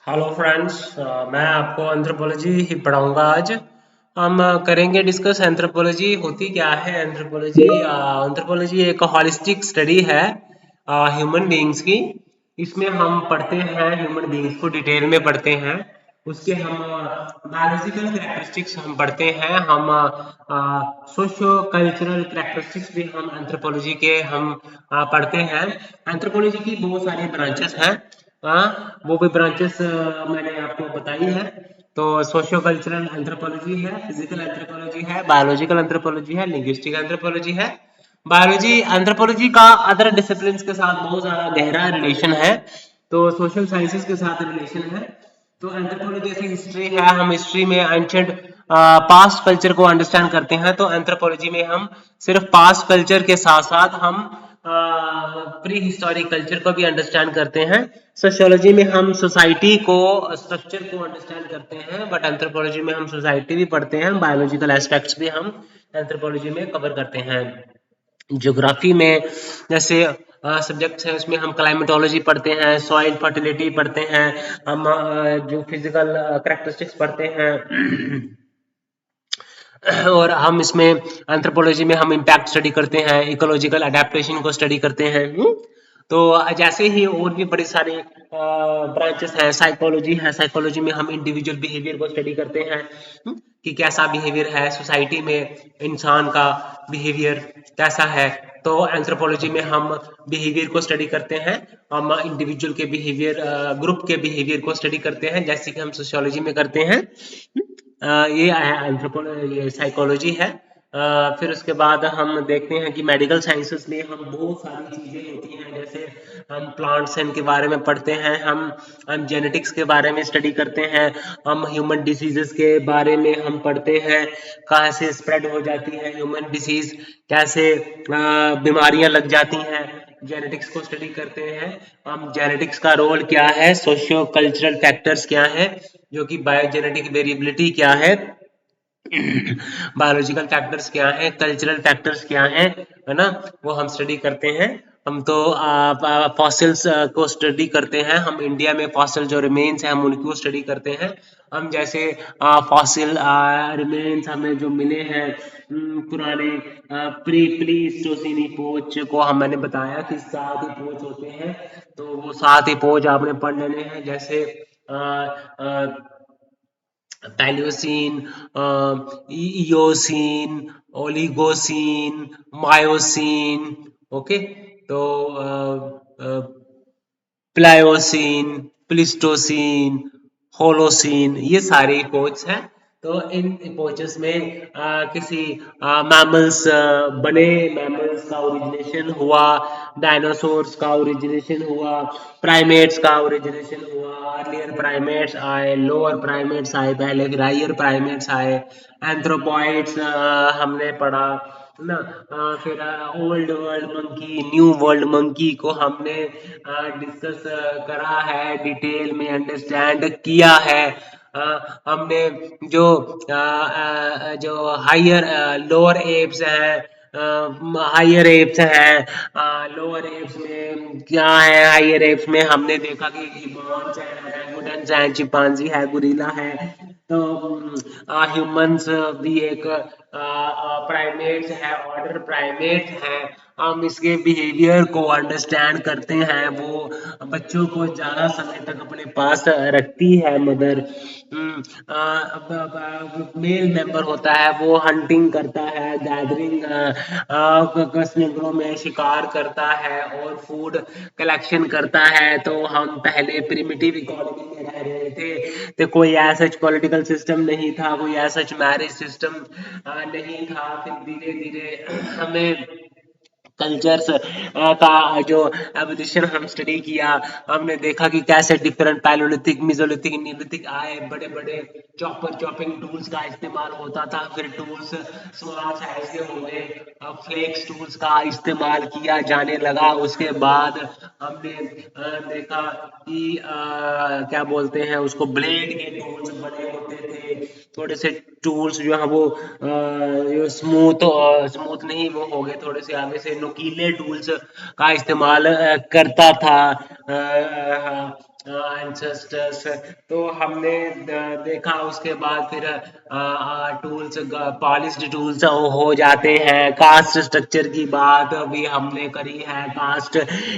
Hello friends, मैं आपको anthropology ही पढ़ाऊंगा आज। हम करेंगे डिस्कस एंथ्रोपोलॉजी होती क्या है। एंथ्रोपोलॉजी एक हॉलिस्टिक स्टडी है ह्यूमन बीइंग्स की। इसमें हम पढ़ते हैं ह्यूमन बीइंग्स को डिटेल में पढ़ते हैं। उसके हम बायोलॉजिकल कैरेक्टरिस्टिक्स हम पढ़ते हैं। हम सोशो कल्चरल कैरेक्टरिस्टिक्स भी हम एंथ्रोपोलॉजी के हम पढ़ते हैं। एंथ्रोपोलॉजी की बहुत सारी ब्रांचेस हैं। वो भी ब्रांचेस मैंने आपको बताई है। तो सोशियो कल्चरल एंथ्रोपोलॉजी है, फिजिकल एंथ्रोपोलॉजी है, बायोलॉजिकल एंथ्रोपोलॉजी है, लिंग्विस्टिक एंथ्रोपोलॉजी है। बायोलॉजी एंथ्रोपोलॉजी का अदर डिसिप्लिन्स के साथ बहुत ज्यादा गहरा रिलेशन है। तो सोशल साइंसेस के साथ रिलेशन है। तो एंथ्रोपोलॉजी जैसे हिस्ट्री है, हम हिस्ट्री में एंशिएंट पास्ट कल्चर को अंडरस्टैंड करते हैं। तो एंथ्रोपोलॉजी में हम सिर्फ पास्ट कल्चर के साथ साथ हम प्री हिस्टोरिक कल्चर को भी अंडरस्टैंड करते हैं। सोशियोलॉजी में हम सोसाइटी को स्ट्रक्चर को अंडरस्टैंड करते हैं, बट एंथ्रोपोलॉजी में हम सोसाइटी भी पढ़ते हैं, बायोलॉजिकल एस्पेक्ट्स भी हम एंथ्रोपोलॉजी में कवर करते हैं। ज्योग्राफी में जैसे सब्जेक्ट्स हैं, उसमें हम क्लाइमेटोलॉजी पढ़ते हैं, सॉइल फर्टिलिटी पढ़ते हैं, हम जो फिजिकल करेक्टरिस्टिक्स पढ़ते हैं। और हम इसमें एंथ्रोपोलॉजी में हम इम्पैक्ट स्टडी करते हैं, इकोलॉजिकल अडेप्टेशन को स्टडी करते हैं। तो जैसे ही और भी बड़ी सारी ब्रांचेस हैं, साइकोलॉजी है, साइकोलॉजी में हम इंडिविजुअल बिहेवियर को स्टडी करते हैं। कि कैसा बिहेवियर है सोसाइटी में, इंसान का बिहेवियर कैसा है। तो एंथ्रोपोलॉजी में हम बिहेवियर को स्टडी करते हैं, हम इंडिविजुअल के बिहेवियर, ग्रुप के बिहेवियर को स्टडी करते हैं, जैसे कि हम सोशियोलॉजी में करते हैं। ये एंथ्रोपोलॉजी, ये साइकोलॉजी है। फिर उसके बाद हम देखते हैं कि मेडिकल साइंसेस में हम बहुत सारी चीज़ें होती हैं, जैसे हम प्लांट्स के बारे में पढ़ते हैं, हम जेनेटिक्स के बारे में स्टडी करते हैं, हम ह्यूमन डिसीजेस के बारे में हम पढ़ते हैं, कहाँ से स्प्रेड हो जाती है ह्यूमन डिसीज, कैसे बीमारियां लग जाती हैं। जेनेटिक्स को स्टडी करते हैं हम, जेनेटिक्स का रोल क्या है, सोशियो कल्चरल फैक्टर्स क्या है, जो कि बायोजेनेटिक वेरिएबिलिटी क्या है, बायोलॉजिकल फैक्टर्स क्या हैं, कल्चरल फैक्टर्स क्या हैं, है ना, वो हम स्टडी करते हैं। हम तो फॉसिल्स को स्टडी करते हैं, हम इंडिया में फॉसिल जो रिमेन्स हैं हम उनको स्टडी करते हैं। हम जैसे फॉसिल रिमेन्स हमें जो मिले हैं पुराने प्री प्लीस्टोसिन इपोच को, हम मैंने बताया कि 7 इपोच होते हैं। तो वो 7 इपोच आपने पढ़ लेने हैं, जैसे Palaeocene, Eocene, Oligocene, Miocene. Okay. तो प्लायोसीन, प्लिस्टोसीन, होलोसीन, ये सारे इपोच हैं। तो इन इपोचेस में किसी मैमल्स बने, मैमल्स का ओरिजिनेशन हुआ, डायनासोर्स का ओरिजिनेशन हुआ, प्राइमेट्स का ओरिजिनेशन हुआ। अर्लियर प्राइमेट्स आए, लोअर प्राइमेट्स आए पहले, फिर हायर प्राइमेट्स आए, एंथ्रोपॉइड्स हमने पढ़ा, है ना। फिर old world monkey, new world monkey को हमने डिस्कस करा है, डिटेल में अंडरस्टैंड किया है। हमने जो जो हायर लोअर एप्स हैं, हायर एप्स हैं, लोअर एप्स में क्या है, हायर एप्स में हमने देखा कि गिबॉन्स है, ओरंगुटन्स है, चिंपांजी है, गुरिल्ला है। तो ह्यूमंस भी एक प्राइमेट्स है, ऑर्डर प्राइमेट है। हम इसके बिहेवियर को अंडरस्टैंड करते हैं। वो बच्चों को ज्यादा समय तक अपने पास रखती है मदर। मेल मेंबर होता है, वो हंटिंग करता है, गैदरिंग कसरतों में शिकार करता है और फूड कलेक्शन करता है। तो हम पहले प्रिमिटिव इकोनॉमी में रह रहे थे, तो कोई ऐसा पॉलिटिकल सिस्टम नहीं था, कोई ऐसा मैरिज सिस्टम नहीं था। फिर धीरे धीरे हमें कल्चर्स का जो एवोल्यूशन हम स्टडी किया, हमने देखा कि कैसे डिफरेंट पैलोलिथिक, मेसोलिथिक, नियोलिथिक आए, बड़े बड़े चॉपिंग टूल्स का इस्तेमाल होता था। फिर टूल्स स्मॉल साइज के हो गए, अब फ्लेक्स टूल्स का इस्तेमाल किया जाने लगा। उसके बाद हमने देखा कि क्या बोलते हैं उसको, ब्लेड के टूल्स बने होते थे, थोड़े से टूल्स जो है वो स्मूथ नहीं वो हो गए, थोड़े से आगे से नुकीले टूल्स का इस्तेमाल करता था। एंसेस्टर्स। तो हमने देखा उसके बाद फिर टूल्स, पॉलिश्ड टूल्स हो जाते हैं। कास्ट स्ट्रक्चर की बात अभी हमने करी है। कास्ट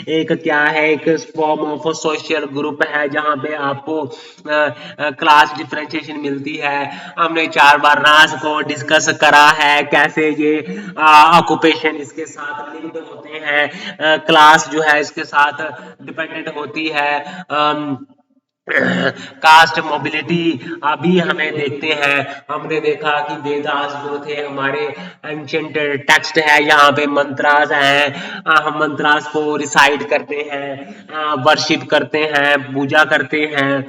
एक क्या है, एक फॉर्म ऑफ सोशल ग्रुप है जहाँ पे आपको क्लास डिफरेंशिएशन मिलती है। हमने 4 बार रास को डिस्कस करा है, कैसे ये ऑक्यूपेशन इसके साथ लिंक्ड होते हैं, क्लास जो है इसके साथ डिपेंडेंट होती है। कास्ट मोबिलिटी अभी हमें देखते हैं। हमने देखा कि वेदास जो थे हमारे एंशंट टेक्स्ट है, यहाँ पे मंत्रास हैं। हम मंत्रास को रिसाइट करते हैं, वर्शिप करते हैं, पूजा करते हैं।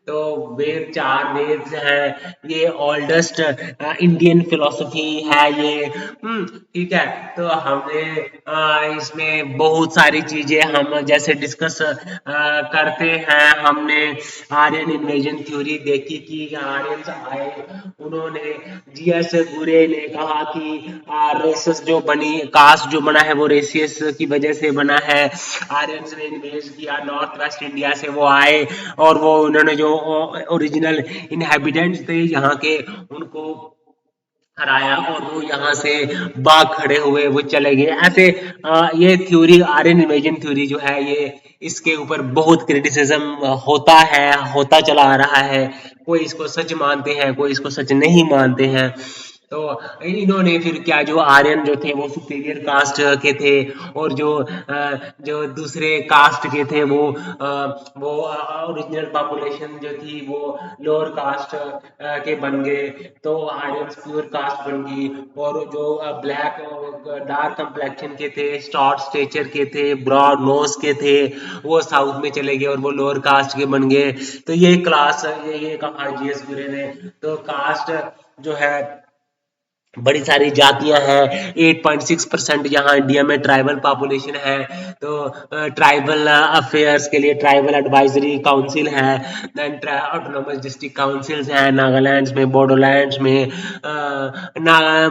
तो वेद, 4 वेद हैं, ये ओल्डेस्ट इंडियन फिलोसफी है ये। ठीक है। तो हमने इसमें बहुत सारी चीजें हम जैसे डिस्कस करते हैं। हमने आर्यन इन्वेजन थ्योरी देखी कि आर्यंस आए, उन्होंने जीएस गुरे ने कहा कि रेसस जो बनी, कास्ट जो बना है वो रेसियस की वजह से बना है। आर्यंस ने इन्वेज किया नॉर्थ वेस्ट इंडिया से, वो आए और वो उन्होंने जो ओरिजिनल इनहेबिटेंट्स थे यहाँ के उनको हराया और वो यहाँ से बाग खड़े हुए, वो चले गए ऐसे। ये थ्योरी, आर्यन इन्वेजन थ्योरी जो है ये, इसके ऊपर बहुत क्रिटिसिज्म होता है, होता चला आ रहा है। कोई इसको सच मानते हैं, कोई इसको सच नहीं मानते हैं। तो इन्होंने फिर क्या, जो आर्यन जो थे वो सुपीरियर कास्ट के थे, और जो दूसरे कास्ट के थे वो ओरिजिनल पॉपुलेशन जो थी वो लोअर कास्ट के बन गए। तो आर्यंस प्योर कास्ट बन गई। और जो ब्लैक डार्क कंप्लेक्शन के थे, शॉर्ट स्टेचर के थे, ब्रॉड नोज के थे, वो साउथ में चले गए और वो लोअर कास्ट के बन गए। तो ये क्लास, ये कहा जीएस गुरे ने। तो कास्ट जो है, बड़ी सारी जातियां हैं। 8.6% यहाँ इंडिया में ट्राइबल पॉपुलेशन है। तो ट्राइबल अफेयर्स के लिए ट्राइबल एडवाइजरी काउंसिल है, देन ऑटोनोमस डिस्ट्रिक्ट काउंसिल्स हैं, नागालैंड में, बोडोलैंड में,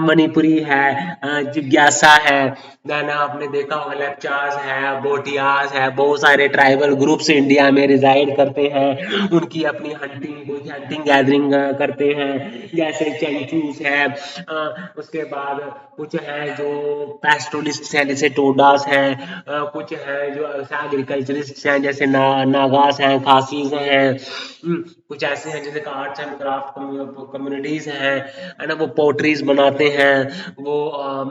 मणिपुरी है, जिज्ञासा है, देन आपने देखा होगा लेप्चास है, भोटियास है, बहुत सारे ट्राइबल ग्रुप्स इंडिया में रिजाइड करते हैं। उनकी अपनी हंटिंग गैदरिंग करते हैं, जैसे चेंचूस है। उसके बाद कुछ है जो पैस्टोलिस्ट हैं जैसे टोडास हैं, कुछ है जो एग्रीकल्चरिस्ट हैं जैसे नागास हैं, खासीज हैं। कुछ ऐसे हैं जैसे आर्ट्स एंड क्राफ्ट कम्युनिटीज हैं, है ना, वो पोट्रीज बनाते हैं, वो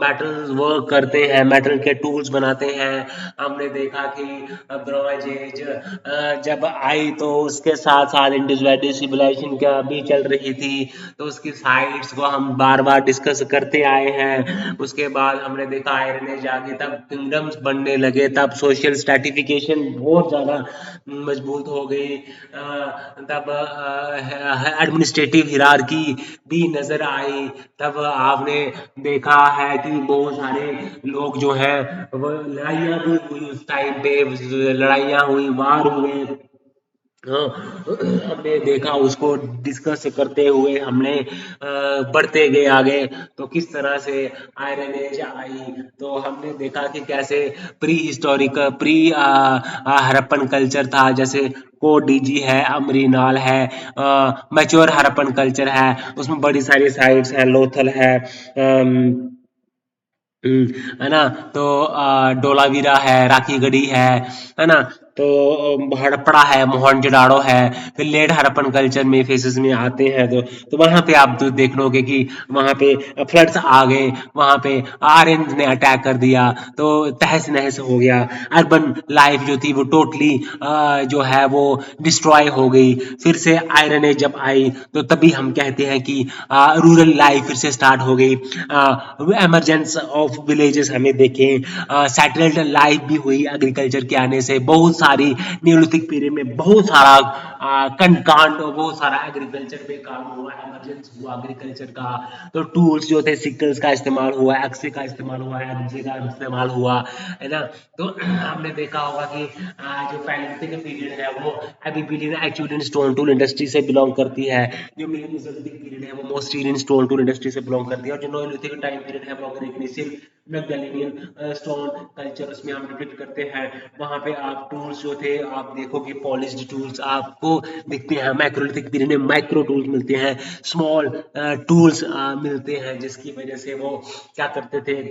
मेटल वर्क करते हैं, मेटल के टूल्स बनाते हैं। हमने देखा कि ब्रॉन्ज एज जब आई तो उसके साथ साथ इंडस वैली सिविलाइजेशन का भी चल रही थी। तो उसकी साइट्स को हम बार बार डिस्कस करते आए हैं। उसके बाद हमने देखा आयरन एज आ गई, तब किंगडम्स बनने लगे, तब सोशल स्ट्रेटिफिकेशन बहुत ज़्यादा मजबूत हो गई। तब एडमिनिस्ट्रेटिव हिरार्की भी नजर आई। तब आपने देखा है कि बहुत सारे लोग जो है वो लड़ाइयाँ भी हुई उस टाइम पे, लड़ाइयाँ हुई, वार हुए। हाँ, हमने देखा उसको डिस्कस करते हुए हमने बढ़ते गए आगे। तो किस तरह से आयरन एज आई, तो हमने देखा कि कैसे pre historic, pre Harappan culture था, जैसे कोडीजी है, अमरीनाल है, मैच्योर हड़प्पन कल्चर है, उसमें बड़ी सारी साइट्स हैं, लोथल है, है ना। तो डोलावीरा है, राखी गढ़ी है ना। तो हड़प्पा है, मोहनजोदाड़ो है। फिर लेट हड़प्पन कल्चर में फेसेस में आते हैं, तो वहां पे आप तो देख लोगे कि वहां पे फ्लड्स आ गए, वहां पे आर्यन ने अटैक कर दिया, तो तहस नहस हो गया। अर्बन लाइफ जो थी वो टोटली जो है वो डिस्ट्रॉय हो गई। फिर से आयरन एज जब आई तो तभी हम कहते हैं कि रूरल लाइफ फिर से स्टार्ट हो गई। एमरजेंस ऑफ विलेजेस हमें देखें, सैटेलाइट लाइफ भी हुई एग्रीकल्चर के आने से। बहुत सारी न्यूलिथिक पीरियड में बहुत सारा कांड, बहुत सारा एग्रीकल्चर पे काम हुआ, एमरजेंस हुआ एग्रीकल्चर का। तो टूल्स जो थे, सिकल्स का इस्तेमाल हुआ, एक्से का इस्तेमाल हुआ, एग्जे का इस्तेमाल हुआ, है ना। तो हमने देखा होगा कि जो पैलेंथिक पीरियड है वो एबीपीलियन एचुलियन स्टोन टूल इंडस्ट्री से बिलोंग करती है। जो मेसोलिथिक पीरियड है वो मोस्टिलियन स्टोन टूल इंडस्ट्री से बिलोंग करती है। और जो नोलिथिक टाइम पीरियड है वो ग्रीक मैगडालियन स्टोन कल्चर उसमें हम डिपिक्ट करते हैं। वहाँ पे आप टूल्स जो थे आप देखोगे पॉलिश्ड टूल्स आपको दिखते हैं, मैक्रोलिथिक पीरियड में माइक्रो टूल्स मिलते हैं, स्मॉल टूल्स मिलते हैं, जिसकी वजह से वो क्या करते थे,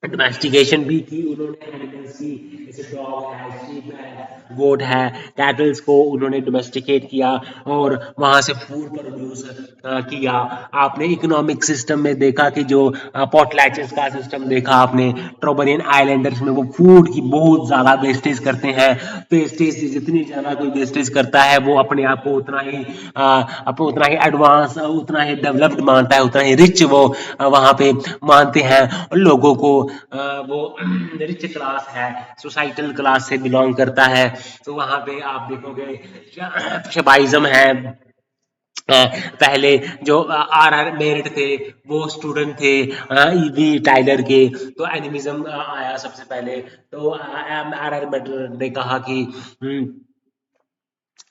डोमेस्टिकेशन भी की उन्होंने एनिमल्स की, जैसे डॉग है, शीप है, गोट है, कैटल्स को उन्होंने डोमेस्टिकेट किया और वहां से फूड प्रोड्यूस किया। आपने इकोनॉमिक सिस्टम में देखा कि जो पोटलैचेस का सिस्टम देखा आपने, ट्रोबरियन आइलैंडर्स में वो फूड की बहुत ज्यादा वेस्टेज करते हैं। वेस्टेज जितनी ज्यादा कोई वेस्टेज करता है वो अपने आप को उतना ही अपने उतना ही एडवांस, उतना ही डेवलप्ड मानता है, उतना ही रिच वो वहाँ पे मानते हैं। और लोगों को वो रिच क्लास है, सोसाइटल क्लास से बिलोंग करता है। तो वहाँ पे आप देखोगे शबाइज्म है। पहले जो आर आर मेरिट थे वो स्टूडेंट थे ईवी टाइलर के, तो एनिमिज्म आया सबसे पहले। तो आर आर मेरिट ने कहा कि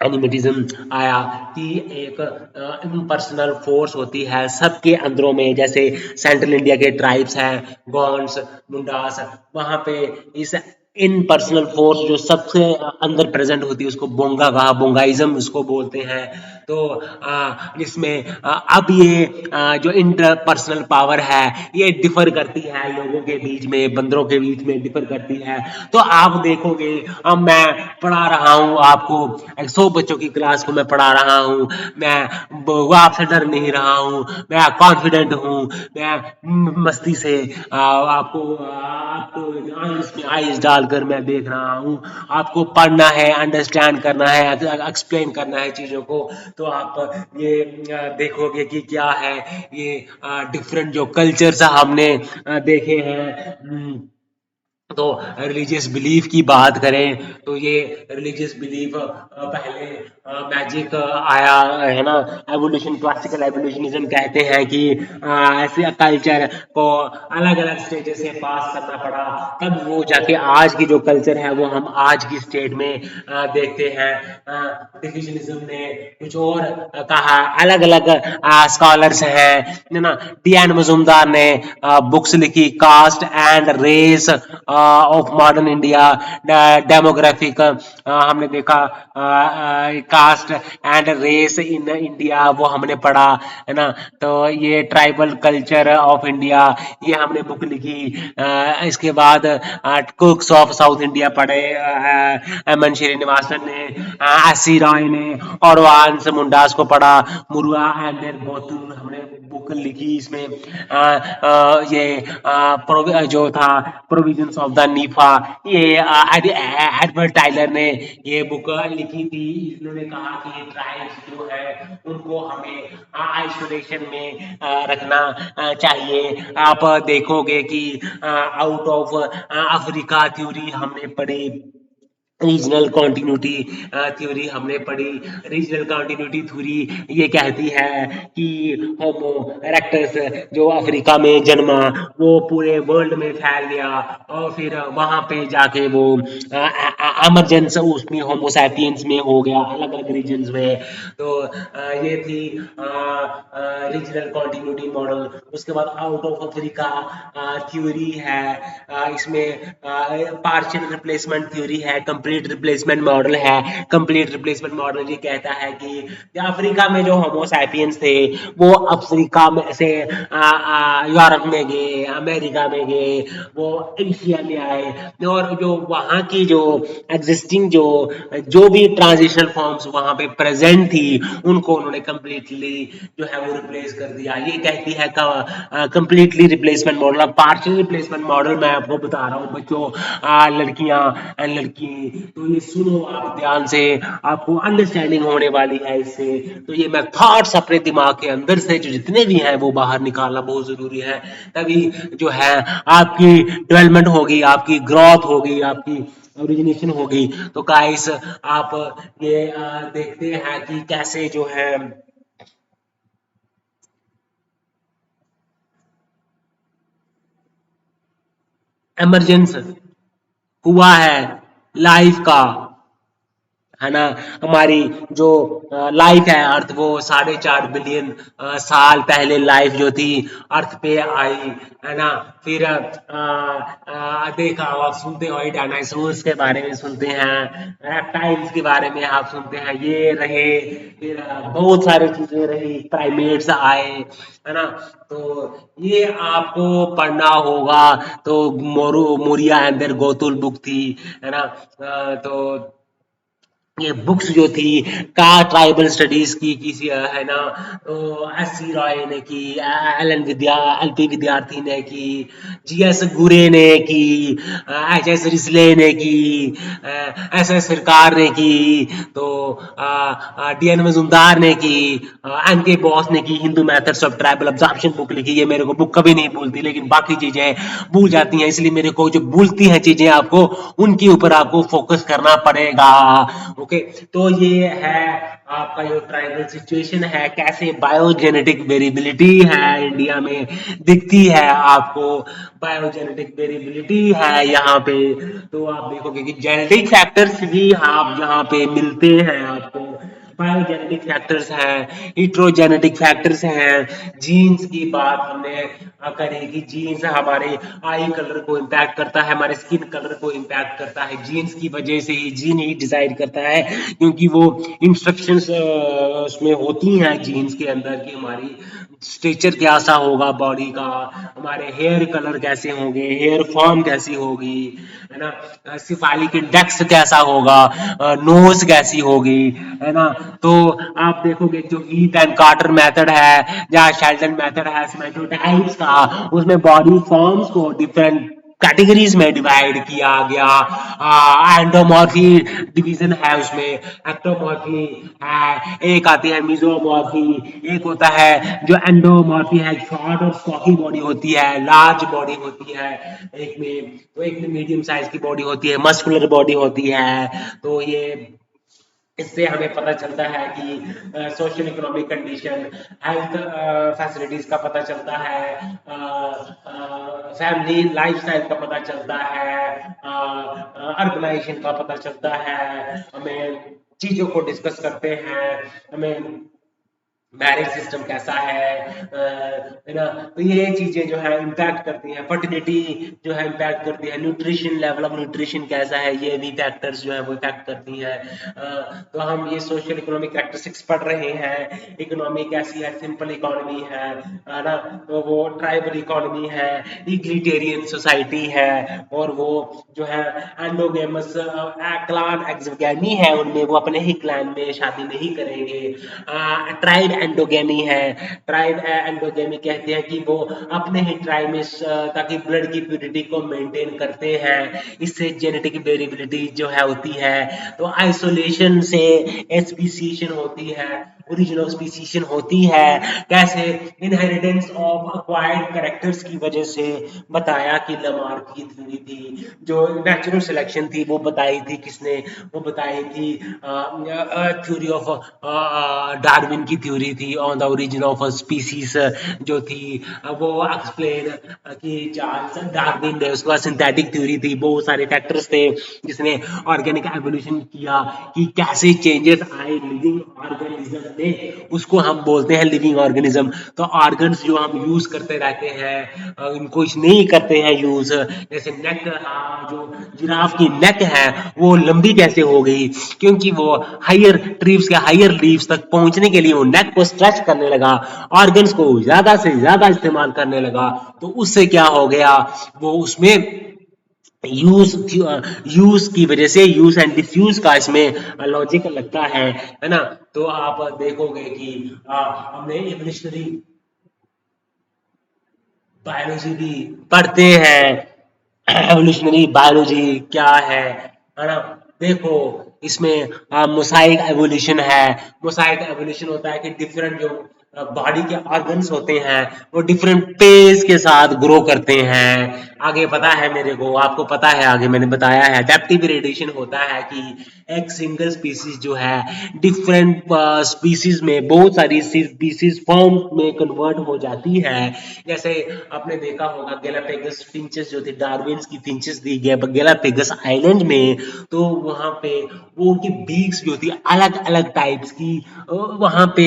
एनिमिटिज्म आया कि एक इम्पर्सनल फोर्स होती है सबके अंदरों में, जैसे सेंट्रल इंडिया के ट्राइब्स हैं, गोंड्स, मुंडास, वहां पे इस इन पर्सनल फोर्स जो सबसे अंदर प्रेजेंट होती है उसको बोंगा कहा, बोंगाइज्म उसको बोलते हैं। तो इसमें अब ये जो इंटरपर्सनल पावर है ये डिफर करती है लोगों के बीच में, बंदरों के बीच में डिफर करती है। तो आप देखोगे, अब मैं पढ़ा रहा हूँ आपको, 100 बच्चों की क्लास को मैं पढ़ा रहा हूँ, मैं वो आपसे डर नहीं रहा हूँ, मैं कॉन्फिडेंट हूँ, मैं मस्ती से आपको आपको आइज में आइज डालकर मैं देख रहा हूँ। आपको पढ़ना है, अंडरस्टैंड करना है, एक्सप्लेन करना है चीज़ों को, तो आप ये देखोगे कि क्या है ये डिफरेंट जो कल्चर्स हमने देखे हैं। तो रिलीजियस बिलीफ की बात करें तो ये रिलीजियस बिलीफ पहले मैजिक आया है ना, एवोल्यूशन, क्लासिकल एवोल्यूशनिज्म कहते हैं कि ऐसे कल्चर को अलग अलग स्टेजेस से पास करना पड़ा, तब वो जाके आज की जो कल्चर है वो हम आज की स्टेट में देखते हैं। डिविजनिज्म ने कुछ और कहा, अलग अलग स्कॉलर्स हैं, है ना। डी एन मजुमदार ने बुक्स लिखी, caste and race of modern India, demographic, हमने देखा caste and race in India वो हमने पढ़ा, है ना। तो ये ट्राइबल कल्चर ऑफ इंडिया ये हमने बुक लिखी। इसके बाद कुक्स ऑफ साउथ इंडिया पढ़े, एम एन श्रीनिवासन ने, एस सी रॉय ने, और वांस मुंडास को पढ़ा, मुरुआ एंड देयर बोतून हमने बुक लिखी। इसमें ये जो था प्रोविजंस ऑफ द नीफा, ये एडवर्ड टाइलर ने ये बुक लिखी थी। इन्होंने कहा कि ट्राइब्स जो है उनको हमें आइसोलेशन में रखना चाहिए। आप देखोगे कि आउट ऑफ अफ्रीका थ्योरी हमने पढ़ी, रीजनल कॉन्टिन्यूटी थ्योरी हमने पढ़ी। रीजनल कॉन्टिन्यूटी थ्योरी ये कहती है कि होमो इरेक्टस जो अफ्रीका में जन्मा वो पूरे वर्ल्ड में फैल गया, और फिर वहां पे जाके वो एमरजेंस उसमें होमोसैपियंस में हो गया अलग अलग रीजन्स में। तो ये थी रीजनल कॉन्टिन्यूटी मॉडल। उसके बाद आउट ऑफ अफ्रीका थ्योरी है, इसमें पार्शियल रिप्लेसमेंट थ्योरी है, कंप्लीट रिप्लेसमेंट मॉडल है। कंप्लीट रिप्लेसमेंट मॉडल ये कहता है कि अफ्रीका में जो होमोसैपियंस थे वो अफ्रीका में से यूरोप में गए, अमेरिका में गए, वो एशिया में आए, और जो वहाँ की जो एग्जिस्टिंग जो भी ट्रांजिशनल फॉर्म्स वहाँ पे प्रेजेंट थी उनको उन्होंने कम्प्लीटली जो है वो रिप्लेस कर दिया। ये कहती है कंप्लीटली रिप्लेसमेंट मॉडल। अब पार्शियल रिप्लेसमेंट मॉडल मैं आपको बता रहा हूँ बच्चों, लड़कियां एंड लड़की, तो ये सुनो आप ध्यान से, आपको अंडरस्टैंडिंग होने वाली है इससे। तो ये मैं थॉट्स अपने दिमाग के अंदर से जो जितने भी हैं वो बाहर निकालना बहुत जरूरी है, तभी जो है आपकी डेवलपमेंट होगी, आपकी ग्रोथ होगी, आपकी ओरिजिनेशन होगी। तो गाइस आप ये देखते हैं कि कैसे जो है इमरजेंस हुआ है लाइफ का, है ना। हमारी जो लाइफ है अर्थ, वो 4.5 बिलियन साल पहले लाइफ जो थी अर्थ पे आई, है ना। फिर देखा आप सुनते हो डायनासोर्स के बारे में सुनते हैं, रेप्टाइल्स के बारे में आप सुनते हैं, ये रहे। फिर बहुत सारी चीजें रही, प्राइमेट्स आए, है ना। तो ये आपको पढ़ना होगा। तो मोरिया एंड देयर गोथुल बुक थी, है ना। तो ये बुक्स जो थी का ट्राइबल स्टडीज की किसी है ना, तो एस सी रॉय ने की, एल पी विद्यार्थी ने की, जी एस गुरे ने की, एच एस रिसले ने की, एस एस सरकार ने की, तो डी एन मजूमदार ने की, एन के बॉस ने की Hindu methods of tribal observation book लिखी। ये मेरे को बुक कभी नहीं भूलती, लेकिन बाकी चीजें भूल जाती हैं, इसलिए मेरे को जो भूलती हैं चीजें आपको उनके ऊपर आपको फोकस करना पड़ेगा। ओके, तो ये है आपका जो ट्राइबल सिचुएशन है, कैसे बायोजेनेटिक वेरिएबिलिटी है इंडिया में दिखती है आपको। बायोजेनेटिक वेरिएबिलिटी है यहाँ पे, तो आप देखोगे कि जेनेटिक फैक्टर्स भी आप यहाँ पे मिलते हैं आपको। बायोजेनेटिक फैक्टर्स हैं, हिट्रोजेनेटिक फैक्टर्स हैं, जीन्स की बात हमने करी कि जीन्स हमारे आई कलर को इम्पैक्ट करता है, हमारे स्किन कलर को इम्पैक्ट करता है, जीन्स की वजह से ही जीन ही डिसाइड करता है, क्योंकि वो इंस्ट्रक्शंस उसमें होती हैं जीन्स के अंदर कि हमारी स्ट्रक्चर कैसा होगा बॉडी का, हमारे हेयर कलर कैसे होंगे, हेयर फॉर्म कैसी होगी, है ना, सिफालिक इंडेक्स कैसा होगा, नोज कैसी होगी, है ना। तो आप देखोगे जो हीट एंड कार्टर मेथड है या शेल्टन मेथड है सीमेटोटाइप्स का, उसमें बॉडी फॉर्म्स को डिफरेंट कैटेगरीज में डिवाइड किया गया। एंडोमॉर्फी डिवीजन है उसमें, एक्टोमॉर्फी है, एक आती है मिजोमॉर्फी, एक होता है जो एंडोमॉर्फी है, शॉर्ट और स्टॉकी बॉडी होती है, लार्ज बॉडी होती है एक में, तो एक में मीडियम साइज की बॉडी होती है, मस्कुलर बॉडी होती है। तो ये इससे हमें पता चलता है कि social economic condition, health facilities का पता चलता है, फैमिली लाइफस्टाइल का पता चलता है, अर्बनाइजेशन का पता चलता है, हमें चीजों को डिस्कस करते हैं, हमें मैरिज सिस्टम कैसा है ना। तो ये चीजें जो है इम्पैक्ट करती हैं, फर्टिलिटी जो है इम्पैक्ट करती है, न्यूट्रिशन, लेवल ऑफ न्यूट्रिशन कैसा है, ये भी फैक्टर्स जो है वो इम्पैक्ट करती है। तो हम ये सोशल इकोनॉमिक कैरेक्टरिस्टिक्स पढ़ रहे हैं, इकोनॉमी कैसी है, सिंपल इकोनॉमी है ना, तो वो ट्राइबल इकोनॉमी है, इग्लिटेरियन सोसाइटी है, और वो जो है एंडोगेमस क्लान एक्सोगेमी है, उनमें वो अपने ही क्लैन में शादी नहीं करेंगे। ट्राइब एंडोगेमी है, ट्राइब एंडोगेमी कहते हैं कि वो अपने ही ट्राइब में ताकि ब्लड की प्योरिटी को मेंटेन करते हैं, इससे जेनेटिक वेरिएबिलिटी जो है होती है। तो आइसोलेशन से स्पीसीशन होती है, ओरिजिन ऑफ स्पीसीशन होती है, कैसे इनहेरिटेंस ऑफ अक्वायर्ड कैरेक्टर्स की वजह से बताया कि लमार्क की थ्योरी थी, जो नेचुरल सिलेक्शन थी वो बताई थी किसने, वो बताई थी थ्योरी ऑफ डार्विन की थ्योरी थी on the origin of species जो थी, वो एक्सप्लेन कि चार्ल्स डार्विन ने, उसके बाद सिंथेटिक थ्योरी थी, बहुत सारे फैक्टर्स थे जिसने ऑर्गेनिक एवोल्यूशन किया कि कैसे चेंजेस आए लिविंग ऑर्गेनिज्म में, उसको हम बोलते हैं लिविंग ऑर्गेनिज्म। तो ऑर्गन्स जो हम यूज करते रहते हैं उनको नहीं करते हैं यूज, जैसे नेक, जो जिराफ की नेक है वो लंबी कैसे हो गई, क्योंकि वो हायर ट्रीज के हायर लीव्स तक पहुंचने के लिए वो नेक को स्ट्रेच करने लगा, ऑर्गन्स को ज्यादा से ज्यादा इस्तेमाल करने लगा, तो उससे क्या हो गया, वो उसमें यूज यूज की वजह से यूज एंड डिसयूज का इसमें लॉजिक लगता है ना। तो आप देखोगे कि हमने इवोल्यूशनरी बायोलॉजी भी पढ़ते हैं, एवोल्यूशनरी बायोलॉजी क्या है ना। देखो इसमें मोसाइक एवोल्यूशन है, मोसाइक एवोल्यूशन होता है कि डिफरेंट जो बॉडी के ऑर्गन्स होते हैं वो डिफरेंट पेस के साथ ग्रो करते हैं, आगे पता है मेरे को, आपको पता है, आगे मैंने बताया है अडेप्टिव रेडिएशन होता है कि एक सिंगल स्पीसीज जो है डिफरेंट स्पीसीज में बहुत सारी स्पीसीज फॉर्म में कन्वर्ट हो जाती है। जैसे आपने देखा होगा गैलापेगस फिंचेस जो थे, डार्विन्स की फिंचेस दी गई गैलापेगस आइलैंड में, तो वहां पे वो उनकी बीक्स जो थी अलग अलग टाइप्स की वहां पे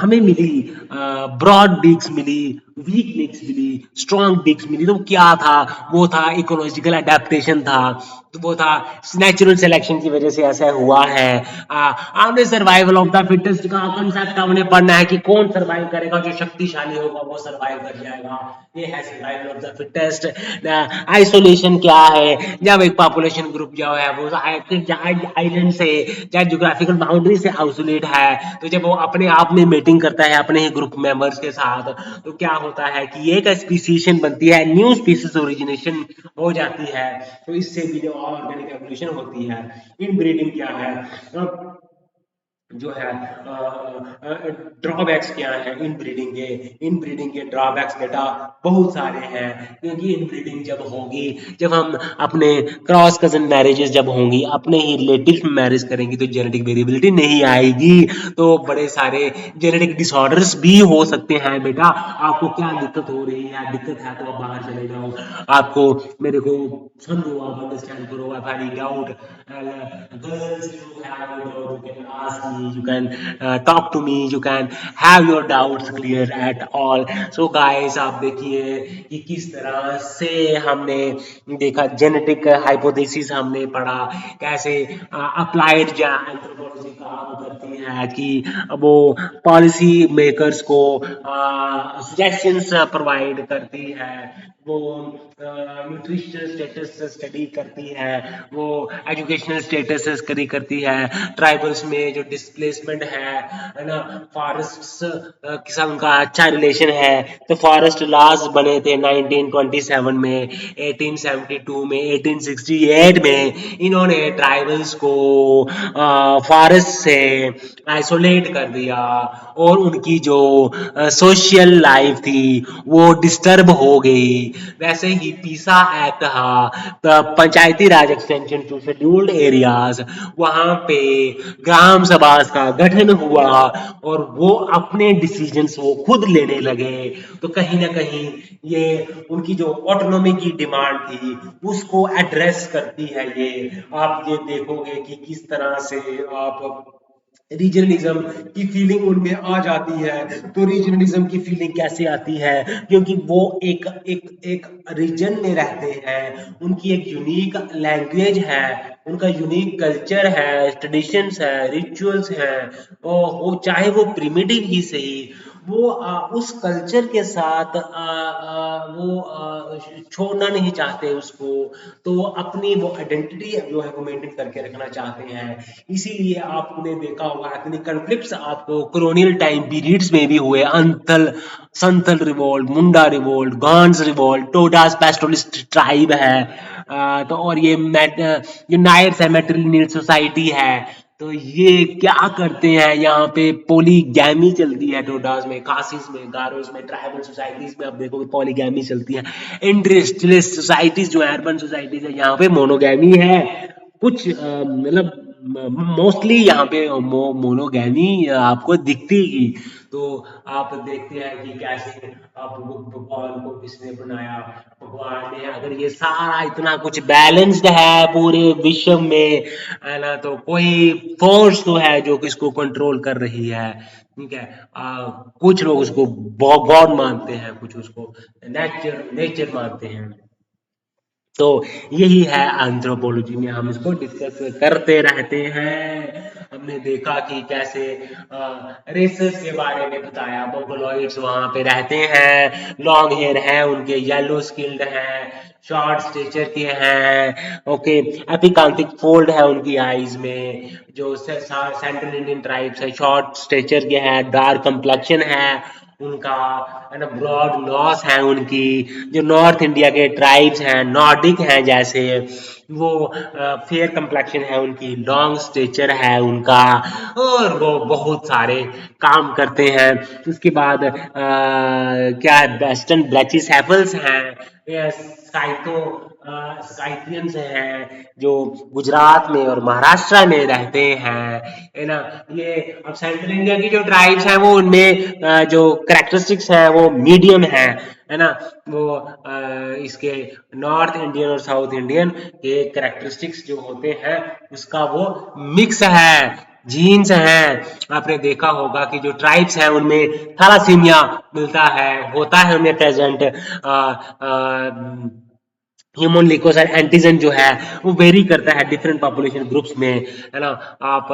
हमें मिली, ब्रॉड बीक्स मिली, वीक बीक्स मिली, स्ट्रॉन्ग बीक्स मिली। तो क्या था, वो था इकोलॉजिकल अडेप्टेशन था, तो वो था नेचुरल सिलेक्शन की वजह से ऐसा हुआ है। हमने सर्वाइवल ऑफ द फिटेस्ट का कंसेप्ट हमने पढ़ना है कि कौन सर्वाइव करेगा, जो शक्तिशाली होगा वो सर्वाइव कर जाएगा, ये है survival of the fittest. Isolation क्या है, जब एक पॉपुलेशन ग्रुप जो है वो आइलैंड से या ज्योग्राफिकल बाउंड्री से आइसोलेट है, तो जब वो अपने आप में मीटिंग करता है अपने ही ग्रुप मेंबर्स के साथ, तो क्या होता है कि एक स्पीसीशन बनती है, न्यू स्पीसीज ओरिजिनेशन हो जाती है। तो इससे भी जो ऑर्गेनिक एवोल्यूशन होती है। इनब्रीडिंग क्या है, जो है ड्रॉबैक्स क्या है इनब्रीडिंग के। इनब्रीडिंग के ड्रॉबैक्स बेटा बहुत सारे हैं, क्योंकि इनब्रीडिंग जब होगी, जब हम अपने क्रॉस कजन मैरिजेस जब होंगी, अपने ही रिलेटिव में मैरिज करेंगी, तो जेनेटिक वेरिएबिलिटी नहीं आएगी, तो बड़े सारे जेनेटिक डिसऑर्डर्स भी हो सकते हैं बेटा। आपको क्या दिक्कत हो रही है, दिक्कत है तो आप बाहर चले जाओ, आपको मेरे को समझो, आप अंडरस्टैंड करो, I find out girls, you have your doubt, you can ask me, you can talk to me, you can have your doubts clear at all. So guys, आप देखिए कि किस तरह से हमने देखा जेनेटिक हाइपोथेसिस हमने पढ़ा, कैसे अप्लाइड एंथ्रोपोलॉजी काम करती है कि वो पॉलिसी मेकर्स को सजेशंस प्रोवाइड करती है, वो न्यूट्रिशनल स्टेटस स्टडी करती है, वो एजुकेशनल स्टेटस स्टडी करती है, ट्राइबल्स में जो डिस्प्लेसमेंट है ना, फॉरेस्ट के साथ उनका अच्छा रिलेशन है। तो फॉरेस्ट लॉज बने थे 1927 में, 1872 में, 1868 में, इन्होंने ट्राइबल्स को फॉरेस्ट से आइसोलेट कर दिया, और उनकी जो सोशल लाइफ थी वो डिस्टर्ब हो गई। वैसे ही पीसा एक्ट था, पंचायती राज एक्सटेंशन टू शेड्यूल्ड एरियाज, वहां पे ग्राम सभा का गठन हुआ, और वो अपने डिसीजंस वो खुद लेने लगे। तो कहीं ना कहीं ये उनकी जो ऑटोनॉमी की डिमांड थी उसको एड्रेस करती है। ये आप ये देखोगे कि किस तरह से आप रीजनलिज्म की फीलिंग उनमें आ जाती है। तो रीजनलिज्म की फीलिंग कैसे आती है, क्योंकि वो एक एक एक रीजन में रहते हैं, उनकी एक यूनिक लैंग्वेज है, उनका यूनिक कल्चर है, ट्रेडिशंस है, रिचुअल्स हैं, और वो चाहे वो प्रिमिटिव ही सही, वो उस कल्चर के साथ वो छोड़ना नहीं चाहते उसको, तो वो अपनी वो आइडेंटिटी जो है वो मेंटेन करके रखना चाहते हैं। इसीलिए आपने देखा होगा इतने कन्फ्लिक्ट्स आपको colonial टाइम पीरियड्स में भी हुए, अंतल संथल रिवोल्ट, मुंडा रिवोल्ट, गांस रिवोल्ट, टोडास पैस्टोलिस्ट ट्राइब है, तो और ये नायर सेमेट्रिल सोसाइटी है। तो ये क्या करते हैं, यहाँ पे पोलीगैमी चलती है टोडास में, कासिस में, गारोस में, ट्राइबल सोसाइटीज में आप देखोगे पॉलीगैमी चलती है। इंडस्ट्रियलिस्ट सोसाइटीज जो अर्बन सोसाइटीज है, यहाँ पे मोनोगैमी है। कुछ मतलब मोस्टली यहाँ पे मोनोगैमी आपको दिखती ही। तो आप देखते हैं कि कैसे आप भगवान को किसने बनाया, भगवान ने अगर ये सारा इतना कुछ बैलेंस्ड है पूरे विश्व में, है ना, तो कोई फोर्स तो है जो इसको कंट्रोल कर रही है। ठीक है, कुछ लोग उसको गॉड मानते हैं, कुछ उसको नेचर नेचर मानते हैं। तो यही है एंथ्रोपोलॉजी में, हम इसको डिस्कस करते रहते हैं। हमने देखा कि कैसे रेसेस के बारे में बताया, मोगलोइड्स वहां पे रहते हैं, लॉन्ग हेयर है उनके, येलो स्किल्ड हैं, शॉर्ट स्टेचर के हैं, ओके, एपिकांथिक फोल्ड है उनकी आईज में, जो सेंट्रल इंडियन ट्राइब्स है शॉर्ट स्टेचर के हैं, डार्क कंप्लेक्शन है उनका, है ना, ब्रॉड नॉस है उनकी। जो नॉर्थ इंडिया के ट्राइब्स हैं, नॉर्डिक हैं जैसे, वो फेयर कंप्लेक्शन है उनकी, लॉन्ग स्टेचर है उनका, और वो बहुत सारे काम करते हैं। उसके बाद क्या है, वेस्टर्न ब्लैचिस हेफल्स हैं, स्काइथियंस हैं जो गुजरात में और महाराष्ट्र में रहते हैं, है ना। ये अब सेंट्रल इंडिया की जो ट्राइब्स हैं वो उनमें जो करेक्टरिस्टिक्स हैं वो मीडियम है ना। वो इसके नॉर्थ इंडियन और साउथ इंडियन के करेक्टरिस्टिक्स जो होते हैं उसका वो मिक्स है, जीन्स हैं। आपने देखा होगा कि जो ट्राइब्स हैं उनमें थैलासीमिया मिलता है, होता है उनमें प्रेजेंट। ह्यूमन ल्यूकोसाइट एंटीजन जो है वो वेरी करता है डिफरेंट पॉपुलेशन ग्रुप्स में, है ना। आप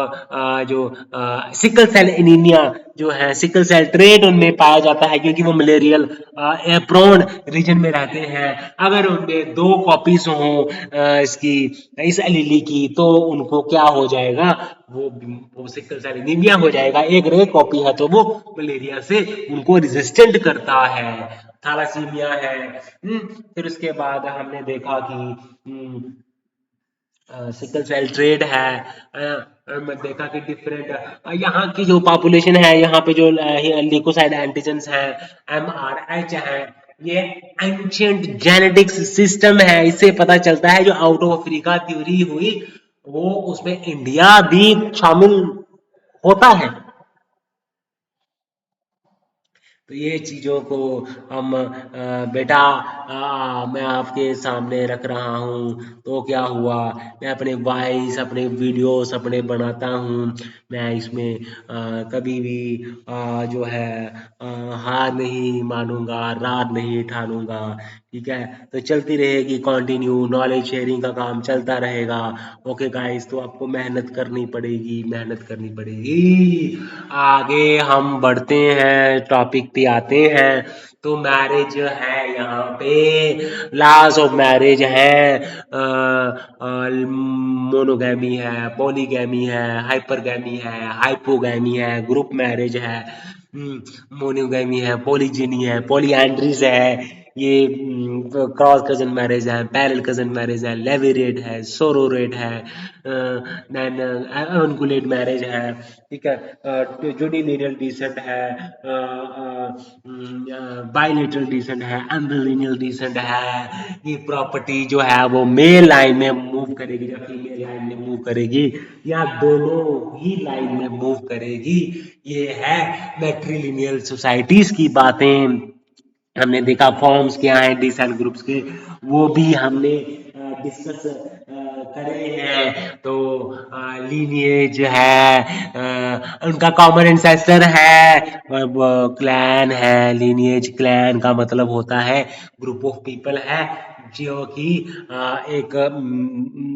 जो सिकल सेल एनीमिया जो है, सिकल सेल ट्रेट उनमें पाया जाता है क्योंकि वो मलेरियल प्रोन रीजन में रहते हैं। अगर उनमें दो कॉपीज हों इसकी इस एलीली की तो उनको क्या हो जाएगा, वो सिकल सेल एनीमिया हो जाएगा। एक रेयर कॉपी है तो वो मलेरिया से उनको रेजिस्टेंट करता है, थैलासीमिया है। फिर उसके बाद हमने देखा कि सिकल सेल ट्रेड है। मैं देखा कि डिफरेंट यहाँ की जो पॉपुलेशन है, यहाँ पे जो ल्यूकोसाइड एंटीजन्स हैं, MRH है, ये एंशियंट जेनेटिक्स सिस्टम है। इससे पता चलता है जो आउट ऑफ अफ्रीका थ्योरी हुई वो उसमें इंडिया भी शामिल होता है। तो ये चीज़ों को हम बेटा मैं आपके सामने रख रहा हूँ तो क्या हुआ, मैं अपने वॉइस अपने वीडियोस अपने बनाता हूँ। मैं इसमें कभी भी जो है हार नहीं मानूंगा, रात नहीं ठानूंगा। ठीक है, तो चलती रहेगी कंटिन्यू, नॉलेज शेयरिंग का काम चलता रहेगा। ओके गाइस, तो आपको मेहनत करनी पड़ेगी, मेहनत करनी पड़ेगी। आगे हम बढ़ते हैं, टॉपिक पे आते हैं। तो मैरिज है यहाँ पे, लॉज ऑफ मैरिज है, मोनोगैमी है, पॉलीगैमी है, हाइपरगैमी है, हाइपोगैमी है, ग्रुप मैरिज है, मोनोगैमी है, पॉलीजिनी है, पॉलीएंड्रीज है, ये क्रॉस कजन मैरिज है, पैरेलल कजन मैरिज है, लेवीरेट है, सोरोरेट है, देन अनकुलेट मैरिज है। ठीक है, जुडिलिनियल डिसेंट है, बाइलेटरल डिसेंट है, एम्ब्रिलिनियल डिसेंट है। ये प्रॉपर्टी जो है वो मेल लाइन में मूव करेगी या फीमेल लाइन में मूव करेगी या दोनों ही लाइन में मूव करेगी। ये है मैट्रिलिनियल सोसाइटीज की बातें। हमने देखा फॉर्म्स क्या हैं डिसेंट ग्रुप्स के, वो भी हमने डिस्कस करे हैं। तो लीनिएज है, उनका कॉमन एंसेस्टर है, क्लैन है। लीनिएज क्लैन का मतलब होता है ग्रुप ऑफ पीपल है जो कि एक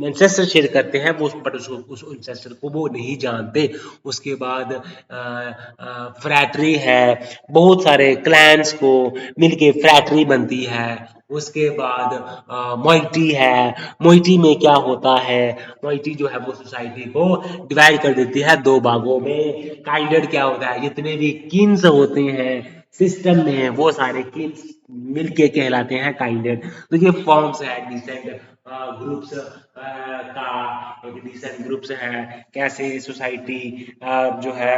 एंसेस्टर शेयर करते हैं, वो बट उस एंसेस्टर को वो नहीं जानते। उसके बाद फ्रैटरी है, बहुत सारे क्लैंस को मिलके फ्रैटरी बनती है। उसके बाद मोइटी है, मोइटी में क्या होता है, मोइटी जो है वो सोसाइटी को डिवाइड कर देती है दो भागों में। काइंडेड क्या होता है, जितने भी किन्स होते हैं सिस्टम में वो सारे किन्स मिलके कहलाते हैं काइंडेड। तो ये फॉर्म्स है डिसेंट ग्रुप्स का, एक डिसेंट ग्रुप्स है, कैसे सोसाइटी जो है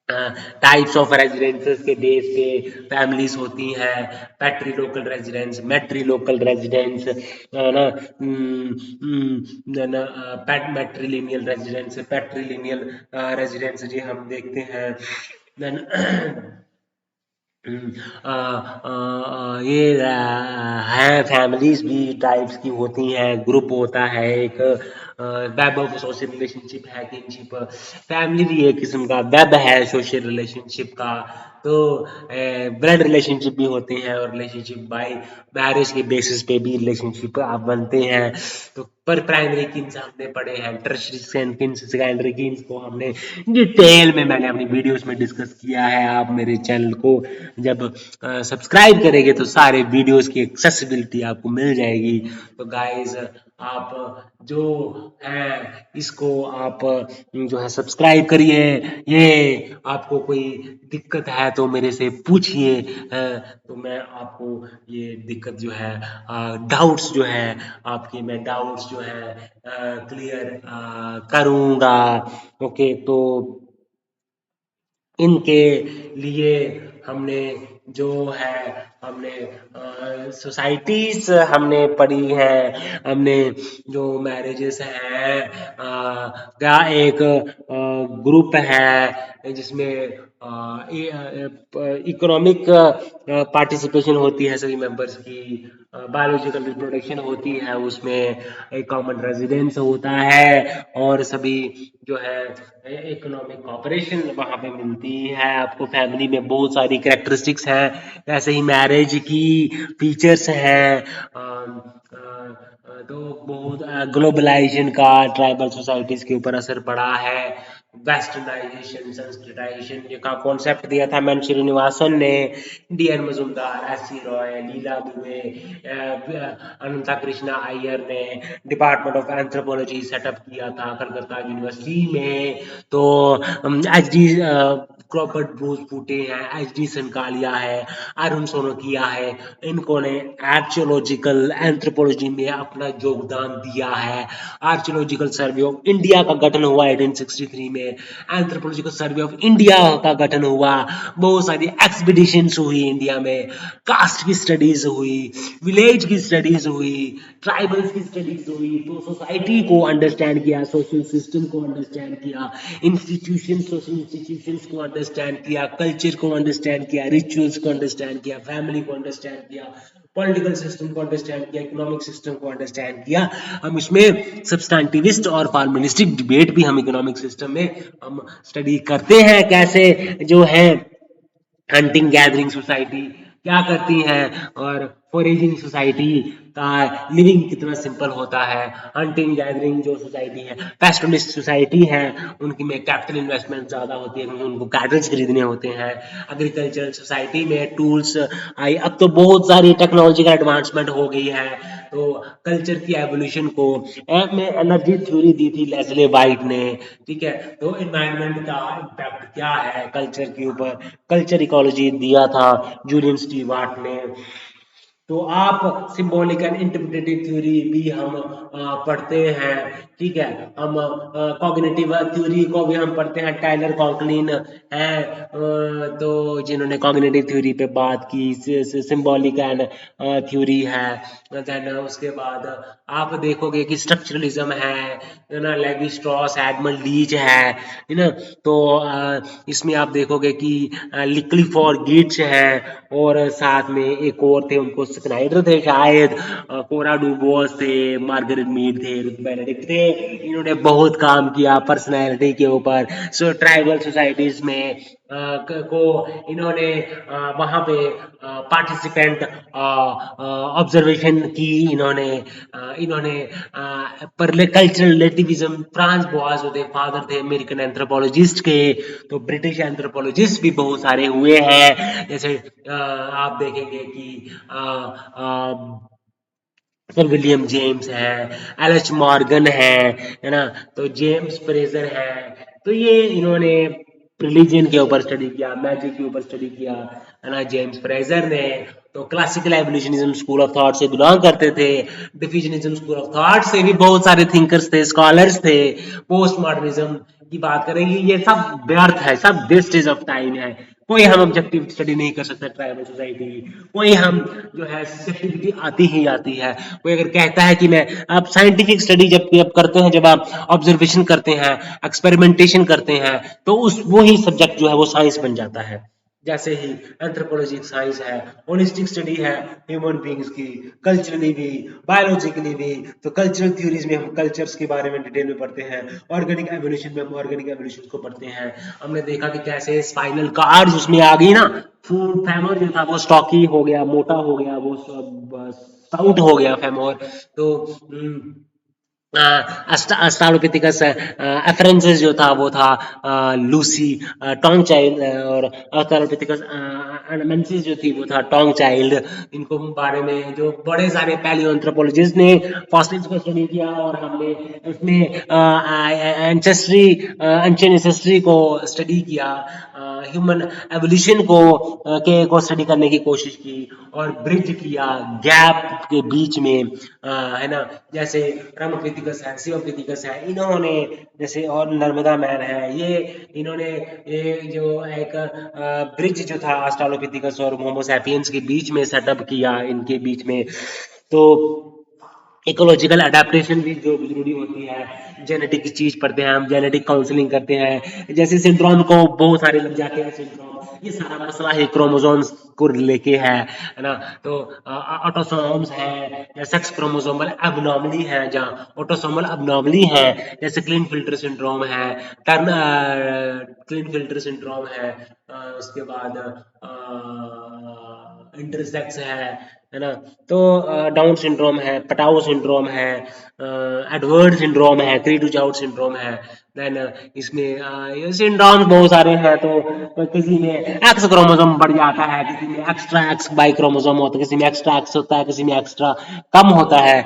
टाइप्स ऑफ रेजिडेंसेस के बेस पे फैमिलीज होती हैं। पैट्री लोकल रेजिडेंस, मेट्री लोकल रेजिडेंस, ना मैट्रिलिनियल रेजिडेंस, पैट्रिलिनियल रेजिडेंस जी हम देखते हैं। देन ये हैं फैमिलीज भी टाइप्स की होती हैं, ग्रुप होता है एक, वेब ऑफ सोशल रिलेशनशिप है, किनशिप। फैमिली भी एक किस्म का वेब है सोशल रिलेशनशिप का। तो ब्लड रिलेशनशिप भी होते हैं और रिलेशनशिप बाय मैरिज के बेसिस पे भी रिलेशनशिप आप बनते हैं। तो पर प्राइमरी किन्स हमने पढ़े हैं, टर्शियरी किन्स, सेकेंडरी किन्स को हमने डिटेल में मैंने अपनी वीडियोस में डिस्कस किया है। आप मेरे चैनल को जब सब्सक्राइब करेंगे तो सारे वीडियोस की एक्सेसिबिलिटी आपको मिल जाएगी। तो गाइस आप जो है इसको आप जो है सब्सक्राइब करिए। ये आपको कोई दिक्कत है तो मेरे से पूछिए, तो मैं आपको ये दिक्कत जो है डाउट्स जो है आपकी, मैं डाउट्स जो है क्लियर करूँगा। ओके, तो इनके लिए हमने जो है हमने सोसाइटीज हमने पढ़ी है, हमने जो मैरिजेस हैं, क्या एक ग्रुप है जिसमें इकोनॉमिक पार्टिसिपेशन होती है सभी मेंबर्स की, बायोलॉजिकल रिप्रोडक्शन होती है, उसमें एक कॉमन रेजिडेंस होता है और सभी जो है इकोनॉमिक कॉपरेशन वहाँ पे मिलती है आपको। फैमिली में बहुत सारी कैरेक्टरिस्टिक्स हैं, ऐसे ही मैरिज की फीचर्स हैं। तो बहुत ग्लोबलाइजेशन का ट्राइबल सोसाइटीज के ऊपर असर पड़ा है, वेस्टर्नाइजेशन संस्कृताइजेशन का कॉन्सेप्ट दिया था मैन श्रीनिवासन ने, D N Majumdar, S C Roy, Leela Dubey, Ananta Krishna Iyer ने डिपार्टमेंट ऑफ एंथ्रोपोलॉजी सेटअप किया था कलकत्ता यूनिवर्सिटी में। तो एच डी क्रॉपर्ड ब्रूस फूटे हैं, एच डी संकालिया है, अरुण सोनकिया है, इनको ने आर्कियोलॉजिकल एंथ्रोपोलॉजी में अपना योगदान दिया है। आर्कियोलॉजिकल सर्वे ऑफ इंडिया का गठन हुआ 1863 में, एंथ्रोपोलॉजिकल सर्वे ऑफ इंडिया का गठन हुआ, बहुत सारी एक्सपीडिशंस हुई इंडिया में, कास्ट की स्टडीज हुई, विलेज की स्टडीज हुई, ट्राइबल्स की स्टडीज हुई। तो सोसाइटी को अंडरस्टैंड किया, सोशल सिस्टम को अंडरस्टैंड किया, इंस्टीट्यूशन सोशल इंस्टीट्यूशंस को अंडरस्टैंड किया, कल्चर को अंडरस्टैंड किया, रिचुअल्स को अंडरस्टैंड किया, फैमिली को अंडरस्टैंड किया, पॉलिटिकल सिस्टम को अंडरस्टैंड किया, इकोनॉमिक सिस्टम को अंडरस्टैंड किया। हम इसमें सब्सटैंटिविस्ट और फॉर्मलिस्टिक डिबेट भी हम इकोनॉमिक सिस्टम में हम स्टडी करते हैं, कैसे जो है हंटिंग गैदरिंग सोसाइटी क्या करती हैं और फॉरेजिंग सोसाइटी का लिविंग कितना सिंपल होता है। हंटिंग गैदरिंग जो सोसाइटी है, पैस्टोरलिस्ट सोसाइटी है, उनकी में कैपिटल इन्वेस्टमेंट ज़्यादा होती है क्योंकि उनको कैटल्स खरीदने होते हैं। एग्रीकल्चरल सोसाइटी में टूल्स आई, अब तो बहुत सारी टेक्नोलॉजिकल एडवांसमेंट हो गई है। तो कल्चर की एवोल्यूशन को में एनर्जी थ्योरी दी थी लेस्ले वाइट ने, ठीक है। तो एनवायरनमेंट का इम्पैक्ट क्या है कल्चर के ऊपर, कल्चर इकोलॉजी दिया था जूलियन स्टीवार्ट ने। तो आप सिंबॉलिक एंड इंटरप्रिटेटिव थ्योरी भी हम पढ़ते हैं, ठीक है। हम कॉग्निटिव थ्योरी को भी हम पढ़ते हैं, टाइलर कॉकलिन है तो जिन्होंने कॉग्निटिव थ्योरी पे बात की, सिंबॉलिक एंड थ्योरी है। देन उसके बाद आप देखोगे कि स्ट्रक्चरलिज्म है ना, लेवी स्ट्रॉस, एडमंड लीच है ना। तो इसमें आप देखोगे कि लिकली फॉर गिट्स है और साथ में एक और थे, उनको स्नाइडर थे शायद, कोरा डूबोस थे, मार्गरेट मीड थे, रुथ बेनेडिक्ट थे। इन्होंने बहुत काम किया पर्सनैलिटी के ऊपर। सो ट्राइबल सोसाइटीज में को इन्होंने वहाँ पे पार्टिसिपेंट ऑब्जर्वेशन की, इन्होंने पर कल्चरल रिलेटिविज्म, फ्रांस बोआज होते फादर थे अमेरिकन एंथ्रोपोलॉजिस्ट के। तो ब्रिटिश एंथ्रोपोलॉजिस्ट भी बहुत सारे हुए हैं, जैसे आप देखेंगे कि सर विलियम जेम्स है, एल एच मॉर्गन है ना, तो जेम्स फ्रेजर है। तो ये इन्होंने रिलीजन के ऊपर स्टडी किया, मैजिक के ऊपर स्टडी किया, है ना, जेम्स फ्रेजर ने। तो क्लासिकल एवोल्यूशनिज्म स्कूल ऑफ थॉट से बिलोंग करते थे। डिफ्यूजनिज्म स्कूल ऑफ थॉट से भी बहुत सारे थिंकर्स थे, स्कॉलर्स थे। पोस्ट मॉडर्निज्म की बात करेंगे, ये सब व्यर्थ है, सब वेस्टेज ऑफ टाइम है। कोई हम ऑब्जेक्टिव स्टडी नहीं कर सकता ट्राइबल सोसाइटी की, कोई हम जो है सब्जेक्टिविटी आती ही आती है। कोई अगर कहता है कि मैं, आप साइंटिफिक स्टडी जब करते हैं, जब आप ऑब्जर्वेशन करते हैं, एक्सपेरिमेंटेशन करते हैं, तो उस वो ही सब्जेक्ट जो है वो साइंस बन जाता है। जैसे ही एंथ्रोपोलॉजी साइंस है, होलिस्टिक स्टडी है ह्यूमन बींग्स की, कल्चरली भी, बायोलॉजिकली भी। तो कल्चरल थ्योरीज में हम कल्चर्स के बारे में डिटेल में पढ़ते हैं, ऑर्गेनिक एवोल्यूशन में हम ऑर्गेनिक एवोल्यूशन को पढ़ते हैं। हमने देखा कि कैसे स्पाइनल कार्ड्स उसमें आ गई ना, फूड फेमर जो था वो स्टॉकी हो गया, मोटा हो गया, वो सब स्टाउट हो गया फेमोर। तो अस्ट्रालोपिथिकस एफरेंसिस जो था वो था लूसी टोंग चाइल्ड, और अस्ट्रालोपिथिकस अनमेंसिस जो थी वो था टोंग चाइल्ड। इनको बारे में जो बड़े सारे पैलियोएंथ्रोपोलॉजिस्ट ने फॉसिल्स को स्टडी किया, और हमने उसमें एंसेस्ट्री एंशिएंट एंसेस्ट्री को स्टडी किया, ह्यूमन एवोल्यूशन को स्टडी करने की कोशिश की, और ब्रिज किया गैप के बीच में, है ना। जैसे रामाकृति ऑस्ट्रोलोपिथिकस है, सियोपिथिकस है, इन्होंने जैसे और नर्मदा मैन है, ये इन्होंने ये जो एक ब्रिज जो था ऑस्ट्रोलोपिथिकस और होमो सैपियंस के बीच में सेटअप किया, इनके बीच में। तो इकोलॉजिकल अडेप्टेशन भी जो जरूरी होती है, जेनेटिक चीज पढ़ते हैं हम, जेनेटिक काउंसलिंग करते हैं, जैसे सिंड्रोम को बहुत सारे लग जाते हैं सिंड्रोम, ये सारा मसला ही क्रोमोसोम्स को लेके है ना। तो ऑटोसोम्स है या सेक्स क्रोमोसोमल एबनॉर्मली है, जहाँ ऑटोसोमल एबनॉर्मली है, जैसे क्लीन फिल्टर सिंड्रोम है, टर्न क्लीन फिल्टर सिंड्रोम है, उसके बाद इंटरसेक्स है ना। तो डाउन सिंड्रोम है, पटाओ सिंड्रोम है, एडवर्ड सिंड्रोम है, क्री टू आउट सिंड्रोम है। देन इसमें ये सिंड्रोम बहुत सारे हैं। तो किसी में एक्स क्रोमोसोम बढ़ जाता है, किसी में एक्स्ट्रा एक्स बाई क्रोमोसोम होता है, किसी में एक्स्ट्रा एक्स होता है, किसी में एक्स्ट्रा कम होता है,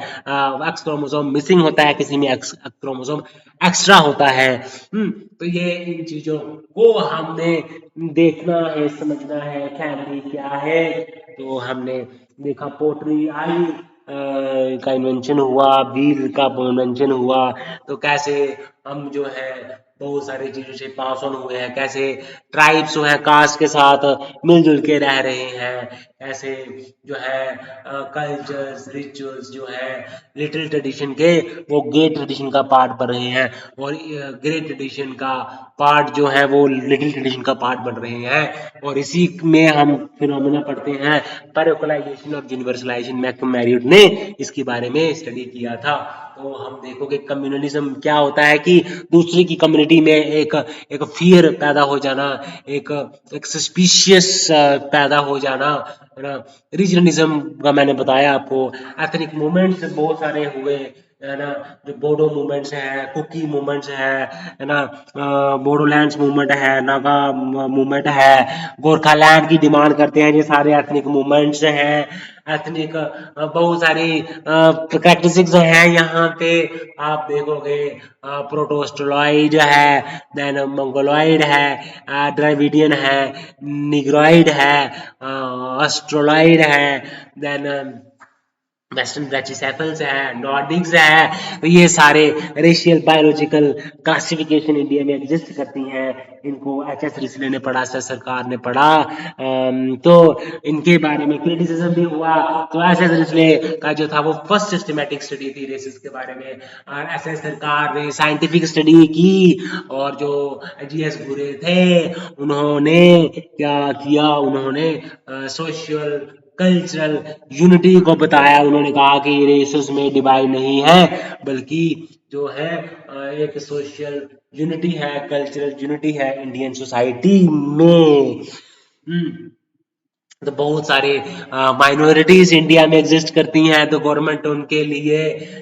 एक्स क्रोमोसोम मिसिंग होता है, किसी में एक्स क्रोमोसोम एक्स्ट्रा होता है। तो ये इन चीजों को हमने देखना है, समझना है, फैमिली क्या है। तो हमने देखा पोट्री आई का इन्वेंशन हुआ, व्हील का इन्वेंशन हुआ, तो कैसे हम जो है बहुत सारी चीजों से पास ऑन हुए हैं, कैसे ट्राइब्स जो है कास्ट के साथ मिलजुल के रह रहे हैं, कैसे जो है कल्चर्स रिचुअल्स जो है लिटिल ट्रेडिशन के वो ग्रेट ट्रेडिशन का पार्ट बन रहे हैं, और ग्रेट ट्रेडिशन का पार्ट जो है वो लिटिल ट्रेडिशन का पार्ट बन रहे हैं। और इसी में हम फिनोमेना पढ़ते हैं पैरोकोलाइजेशन और यूनिवर्सलाइजेशन। मैक्रोमैरियट ने इसके बारे में स्टडी किया था। तो हम देखोगे कम्युनलिज्म क्या होता है कि दूसरे की कम्युनिटी में एक फियर पैदा हो जाना, एक सस्पिशियस पैदा हो जाना, है ना। रीजनलिज्म का मैंने बताया आपको, एथनिक मूवमेंट्स बहुत सारे हुए, है ना। जो बोडो मूवमेंट्स है, कुकी मूवमेंट्स है ना, बोडोलैंड्स मूवमेंट है, नागा मूवमेंट है, गोरखालैंड की डिमांड करते हैं, ये सारे एथनिक मूवमेंट्स हैं। एथनिक बहुत सारी प्रैक्टिसेस हैं यहाँ पे। आप देखोगे प्रोटोस्टोलॉइड है, देन मंगोलॉइड है, द्रविडियन है, निग्रॉइड है, ऑस्ट्रोलॉइड है, देन वेस्टर्न ब्रैचिसेफल्स है, नॉर्डिक्स है। तो ये सारे रेशियल बायोलॉजिकल क्लासिफिकेशन इंडिया में एग्जिस्ट करती हैं। इनको एच.एस. रिस्ले ने पढ़ा, सर सरकार ने पढ़ा। तो इनके बारे में क्रिटिसिज्म भी हुआ। तो एच.एस. रिस्ले का जो था वो फर्स्ट सिस्टमैटिक स्टडी थी रेसिस के बारे में, और एस.एस. सरकार ने साइंटिफिक स्टडी की। और जो जी.एस. घुरे थे उन्होंने क्या किया, उन्होंने सोशल कल्चरल यूनिटी को बताया। उन्होंने कहा कि रेसेस में डिवाइड नहीं है, बल्कि जो है एक सोशल यूनिटी है, कल्चरल यूनिटी है इंडियन सोसाइटी में। तो बहुत सारे माइनॉरिटीज इंडिया में एग्जिस्ट करती हैं, तो गवर्नमेंट उनके लिए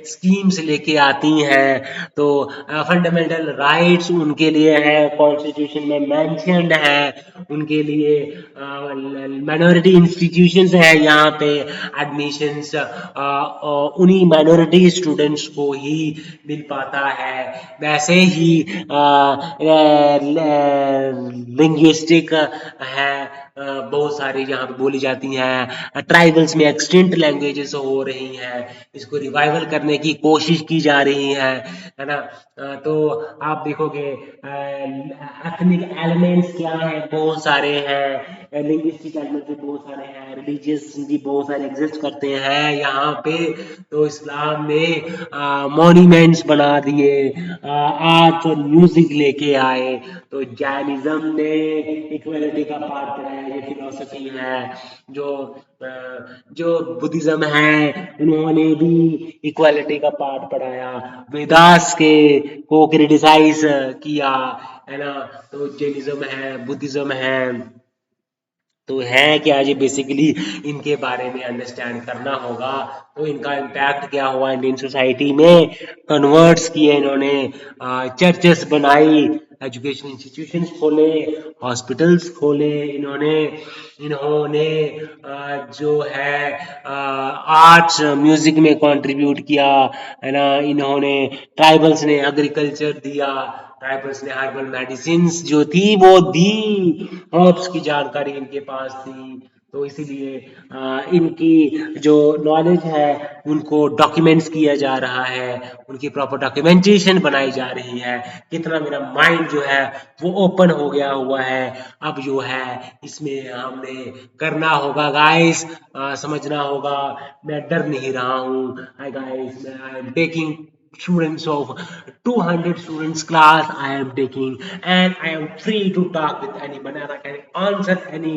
स्कीम्स लेके आती हैं। तो फंडामेंटल राइट्स उनके लिए है, कॉन्स्टिट्यूशन में मेंशन्ड है उनके लिए। माइनॉरिटी इंस्टीट्यूशंस है, यहाँ पे एडमिशंस उन्हीं माइनॉरिटी स्टूडेंट्स को ही मिल पाता है। वैसे ही लिंग्विस्टिक है, बहुत सारी यहाँ पे बोली जाती हैं। ट्राइबल्स में एक्सटिंक्ट लैंग्वेजेस हो रही हैं, इसको रिवाइवल करने की कोशिश की जा रही है ना। तो आप देखोगे एथनिक एलिमेंट्स क्या हैं, बहुत सारे हैं, लिंग्विस्टिक एलिमेंट्स भी बहुत सारे हैं, रिलीजियस भी बहुत सारे एग्जिस्ट करते हैं यहाँ पे। तो इस्लाम ने मॉन्यूमेंट्स बना दिए, आर्ट और म्यूजिक लेके आए। तो जैनिज्म ने इक्वलिटी का पार्ट पढ़ाया, ये फिलोसफी है। जो जो बुद्धिज्म है उन्होंने भी इक्वालिटी का पार्ट पढ़ाया, वेदास के को क्रिटिसाइज किया, है ना। तो जैनिज्म है, बुद्धिज्म है, तो है क्या जी, बेसिकली इनके बारे में अंडरस्टैंड करना होगा। तो इनका इम्पैक्ट क्या हुआ इंडियन सोसाइटी में, कन्वर्ट्स किए इन्होंने, चर्चेस बनाई, एजुकेशन इंस्टीट्यूशंस खोले, हॉस्पिटल्स खोले इन्होंने। इन्होंने जो है आर्ट्स म्यूजिक में कंट्रीब्यूट किया, है ना। इन्होंने ट्राइबल्स ने एग्रीकल्चर दिया, ट्राइबल्स ने हर्बल मेडिसिन जो थी वो दी, हर्ब्स की जानकारी इनके पास थी। तो इसीलिए इनकी जो नॉलेज है उनको डॉक्यूमेंट्स किया जा रहा है, उनकी प्रॉपर डॉक्यूमेंटेशन बनाई जा रही है। कितना मेरा माइंड जो है वो ओपन हो गया हुआ है। अब जो है इसमें हमने करना होगा गाइस, समझना होगा। मैं डर नहीं रहा हूँ। Hi guys, I am taking students of 200 students class I am taking, and I am free to talk with anyone, and I can answer any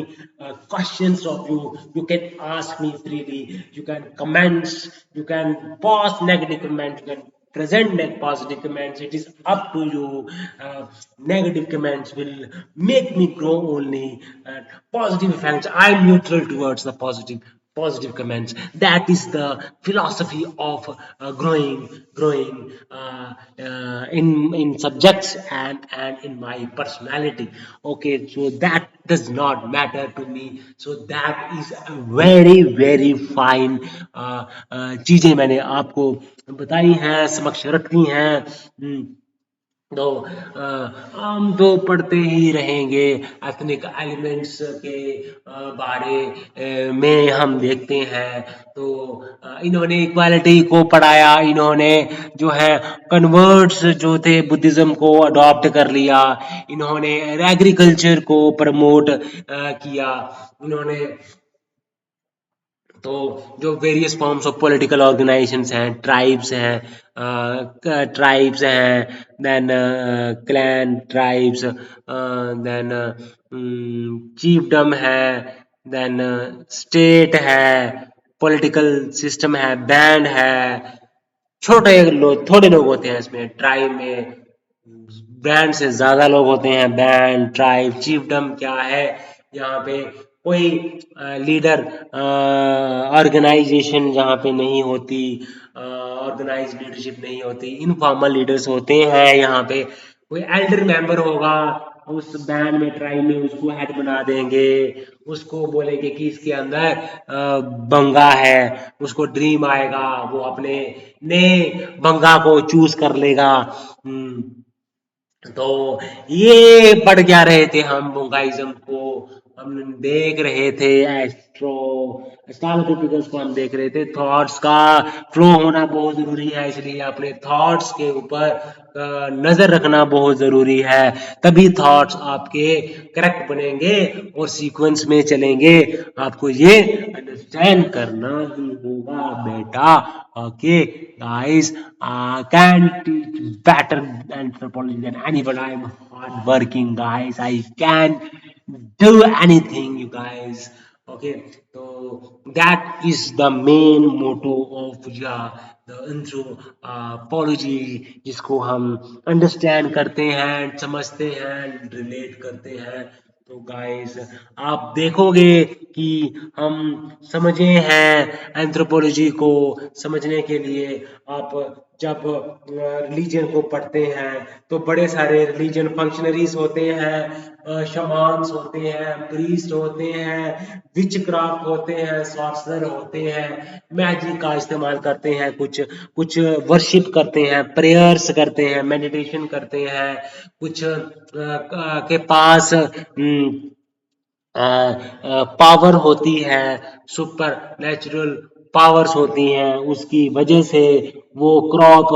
questions of you. You can ask me freely, you can comment, you can post negative comments, you can present positive comments. It is up to you. Negative comments will make me grow only. Positive effects, I am neutral towards the positive comments. That is the philosophy of growing in subjects and in my personality. Okay, so that does not matter to me. So that is a very fine चीजें मैंने आपको बताई हैं, समक्ष रखी हैं। तो हम तो पढ़ते ही रहेंगे। एथनिक एलिमेंट्स के बारे में हम देखते हैं। तो इन्होंने इक्वालिटी को पढ़ाया, इन्होंने जो है कन्वर्ट्स जो थे बुद्धिज्म को अडॉप्ट कर लिया, इन्होंने एग्रीकल्चर को प्रमोट किया, इन्होंने तो जो various forms of political organisations हैं, ट्राइब्स हैं, देन क्लैन ट्राइब्स, देन चीफडम है, देन स्टेट है, पॉलिटिकल सिस्टम है, बैंड है। छोटे लोग, थोड़े लोग होते हैं इसमें ट्राइब में, बैंड से ज्यादा लोग होते हैं। बैंड, ट्राइब, चीफडम क्या है? यहाँ पे कोई लीडर ऑर्गेनाइजेशन जहाँ पे नहीं होती, ऑर्गेनाइज लीडरशिप नहीं होती, इनफॉर्मल लीडर्स होते हैं। यहाँ पे कोई एल्डर मेंबर होगा उस बैंड में, ट्राइब में, उसको हेड बना देंगे, उसको बोलेंगे कि इसके अंदर बंगा है, उसको ड्रीम आएगा, वो अपने नए बंगा को चूज कर लेगा। तो ये पढ़ क्या रहे थे हम बुंगाइज्म को, हम देख रहे थे एस्ट्रोलॉजिकल्स को हम देख रहे थे। थॉट्स का फ्लो होना बहुत जरूरी है, इसलिए अपने थॉट्स के ऊपर नजर रखना बहुत जरूरी है। तभी थॉट्स आपके करेक्ट बनेंगे और सीक्वेंस में चलेंगे। आपको ये अंडरस्टैंड करना ही होगा बेटा। Okay guys, I can teach better anthropology than anyone. I'm hard working guys. I can do anything you guys. Okay, so that is the main motto of the anthropology, जिसको हम understand करते हैं, समझते हैं, relate करते हैं। तो guys, आप देखोगे कि हम समझे हैं एंथ्रोपोलॉजी को। समझने के लिए आप जब रिलीजन को पढ़ते हैं तो बड़े सारे रिलीजन फंक्शनरीज होते हैं, शमान्स होते हैं, प्रीस्ट होते हैं, विच क्राफ्ट होते हैं, सॉर्सरर होते हैं, मैजिक का इस्तेमाल करते हैं, कुछ कुछ वर्शिप करते हैं, प्रेयर्स करते हैं, मेडिटेशन करते हैं, कुछ के पास पावर होती है, सुपर नेचुरल पावर्स होती हैं, उसकी वजह से वो क्रॉप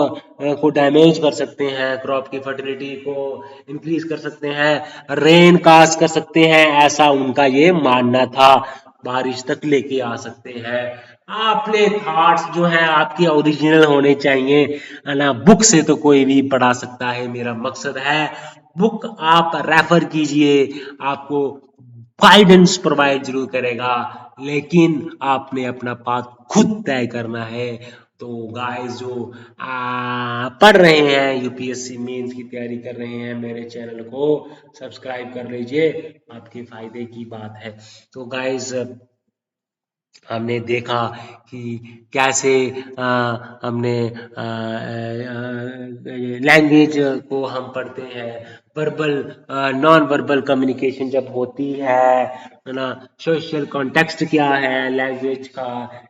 को डैमेज कर सकते हैं, क्रॉप की फर्टिलिटी को इंक्रीज कर सकते हैं, रेन काज कर सकते हैं, ऐसा उनका ये मानना था। बारिश तक लेके आ सकते हैं। अपने थॉट्स जो हैं आपके ओरिजिनल होने चाहिए, है ना। बुक से तो कोई भी पढ़ा सकता है, मेरा मकसद है। बुक आप रेफर कीजिए, आपको गाइडेंस प्रोवाइड जरूर करेगा, लेकिन आपने अपना पाथ खुद तय करना है। तो गाइस, जो पढ़ रहे हैं, यूपीएससी मेंस की तैयारी कर रहे हैं, मेरे चैनल को सब्सक्राइब कर लीजिए, आपके फायदे की बात है। तो गाइस, हमने देखा कि कैसे हमने लैंग्वेज को हम पढ़ते हैं, वर्बल नॉन वर्बल कम्युनिकेशन जब होती है ना। सोशल कॉन्टेक्स्ट क्या है लैंग्वेज का?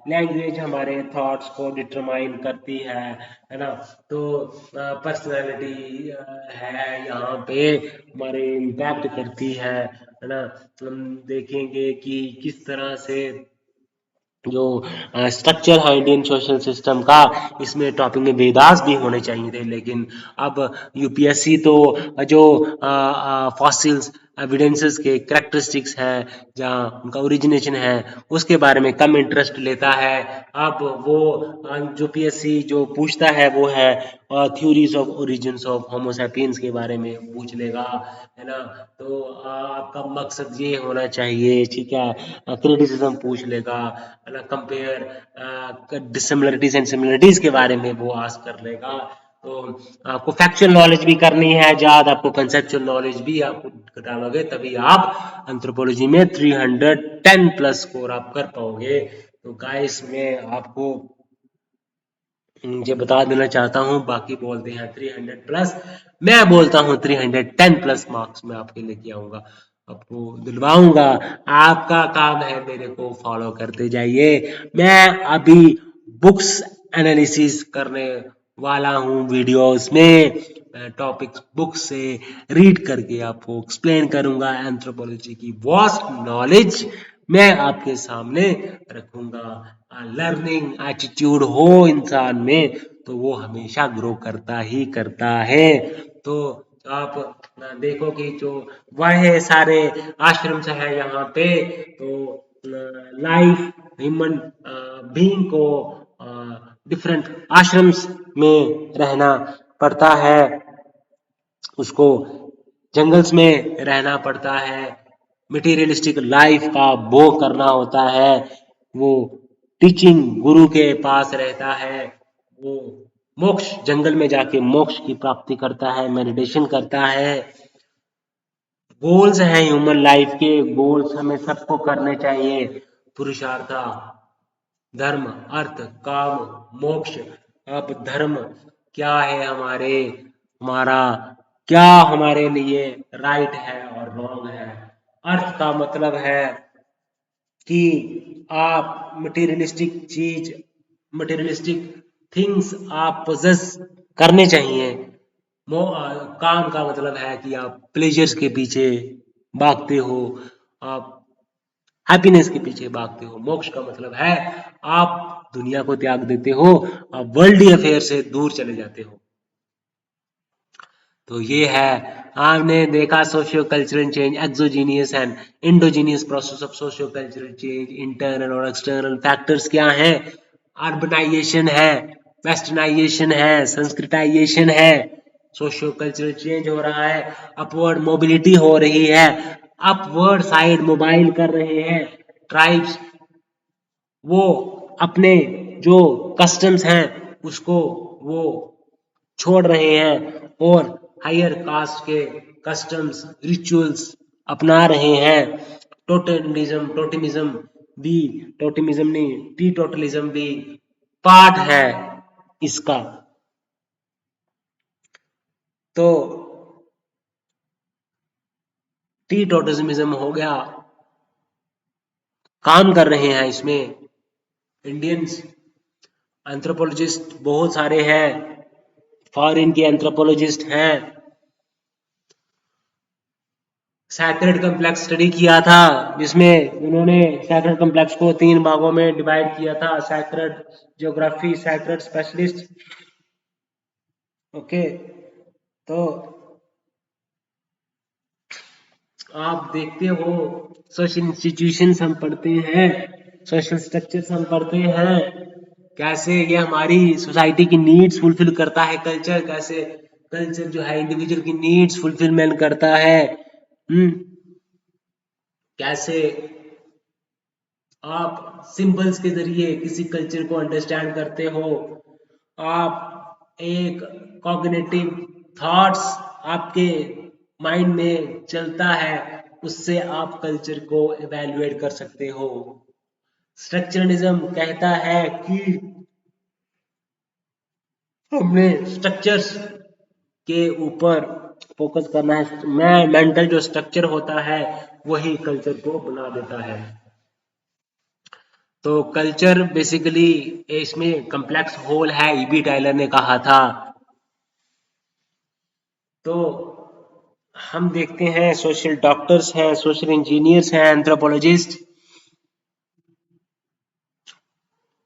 लैंग्वेज हमारे थॉट्स को डिटरमाइन करती है ना। तो पर्सनालिटी है यहाँ पे हमारे इम्पैक्ट करती है। है ना। हम देखेंगे कि किस तरह से जो स्ट्रक्चर है इंडियन सोशल सिस्टम का, इसमें टॉपिक में वेदास भी होने चाहिए थे, लेकिन अब यूपीएससी तो जो फॉसिल्स एविडेंसेस के करेक्टरिस्टिक्स हैं, जहाँ उनका ओरिजिनेशन है, उसके बारे में कम इंटरेस्ट लेता है। अब वो जो पीएससी जो पूछता है वो है theories of origins of Homo sapiens के बारे में पूछ लेगा, है ना। तो आपका मकसद ये होना चाहिए, ठीक है, क्रिटिसिज्म पूछ लेगा, है ना, कंपेयर डिसिमिलरिटीज एंड सिमिलरिटीज के बारे में वो आस्क कर लेगा। तो आपको फैक्चुअल नॉलेज भी करनी है ज्यादा, आपको कंसेप्चुअल नॉलेज भी आपको डालोगे तभी आप एंथ्रोपोलॉजी में 310 प्लस स्कोर आप कर पाओगे। तो गाइस मैं आपको ये बता देना चाहता हूँ, बाकी बोलते हैं 300 प्लस, मैं बोलता हूँ 310 प्लस मार्क्स मैं आपके लेके आऊंगा, आपको दिलवाऊंगा। आपका काम है मेरे को फॉलो करते जाइए। मैं अभी बुक्स एनालिसिस करने वाला हूँ वीडियोस में, टॉपिक्स बुक से रीड करके आपको एक्सप्लेन करूंगा, एंथ्रोपोलॉजी की वास्ट नॉलेज मैं आपके सामने रखूंगा। लर्निंग एटीट्यूड हो इंसान में तो वो हमेशा ग्रो करता ही करता है। तो आप देखो कि जो वह सारे आश्रम है यहाँ पे, तो लाइफ ह्यूमन बीइंग को डिफरेंट आश्रम्स में रहना पड़ता है, उसको जंगल्स में रहना पड़ता है, मटेरियलिस्टिक लाइफ का वो करना होता है, वो टीचिंग गुरु के पास रहता है, वो मोक्ष जंगल में जाके मोक्ष की प्राप्ति करता है, मेडिटेशन करता है। गोल्स हैं ह्यूमन लाइफ के, गोल्स हमें सबको करने चाहिए, पुरुषार्थ, धर्म, अर्थ, काम, मोक्ष। अब धर्म क्या है, हमारा क्या हमारे लिए राइट है और रॉन्ग है। अर्थ का मतलब है कि आप मटेरियलिस्टिक थिंग्स आप पोजेस करने चाहिए। काम का मतलब है कि आप प्लेजर्स के पीछे भागते हो, आप हैप्पीनेस के पीछे भागते हो। मोक्ष का मतलब है आप दुनिया को त्याग देते हो, आप वर्ल्डली अफेयर से दूर चले जाते हो। तो ये है, आपने देखा socio cultural change, exogenous and endogenous process of socio cultural change, internal और एक्सटर्नल फैक्टर्स क्या हैं। अर्बनाइजेशन है, वेस्टर्नाइजेशन है, संस्कृताइजेशन है, सोशियो कल्चरल चेंज हो रहा है, अपवर्ड मोबिलिटी हो रही है, अपवर्ड साइड मोबाइल कर रहे हैं ट्राइब्स, वो अपने जो कस्टम्स हैं उसको वो छोड़ रहे हैं और हायर कास्ट के कस्टम्स रिचुअल्स अपना रहे हैं। टोटमिज्म भी, टोटमिज्म नहीं, टी टोटलिज्म भी पार्ट है इसका। तो टी टोटमिज्म हो गया, काम कर रहे हैं इसमें इंडियंस एंथ्रोपोलॉजिस्ट बहुत सारे हैं, फॉरेन के एंथ्रोपोलॉजिस्ट हैं। सैक्रेड कम्प्लेक्स स्टडी किया था, जिसमें उन्होंने सैक्रेड कम्प्लेक्स को 3 भागों में डिवाइड किया था, sacred geography, sacred specialist. Okay, तो आप देखते हो सोशल इंस्टीट्यूशंस हम पढ़ते हैं, सोशल स्ट्रक्चर्स हम पढ़ते हैं, कैसे ये हमारी सोसाइटी की नीड्स फुलफिल करता है कल्चर, कैसे कल्चर जो है इंडिविजुअल की नीड्स फुलफिलमेंट करता है। कैसे आप सिंबल्स के जरिए किसी कल्चर को अंडरस्टैंड करते हो, आप एक कॉग्निटिव थॉट्स आपके माइंड में चलता है, उससे आप कल्चर को इवेल्युएट कर सकते हो। स्ट्रक्चरलिज्म कहता है कि हमने स्ट्रक्चर्स के ऊपर फोकस करना है, मैं मेंटल जो स्ट्रक्चर होता है वही कल्चर को बना देता है। तो कल्चर बेसिकली इसमें कम्प्लेक्स होल है, ईबी टाइलर ने कहा था। तो हम देखते हैं सोशल डॉक्टर्स हैं, सोशल इंजीनियर्स हैं, एंथ्रोपोलॉजिस्ट।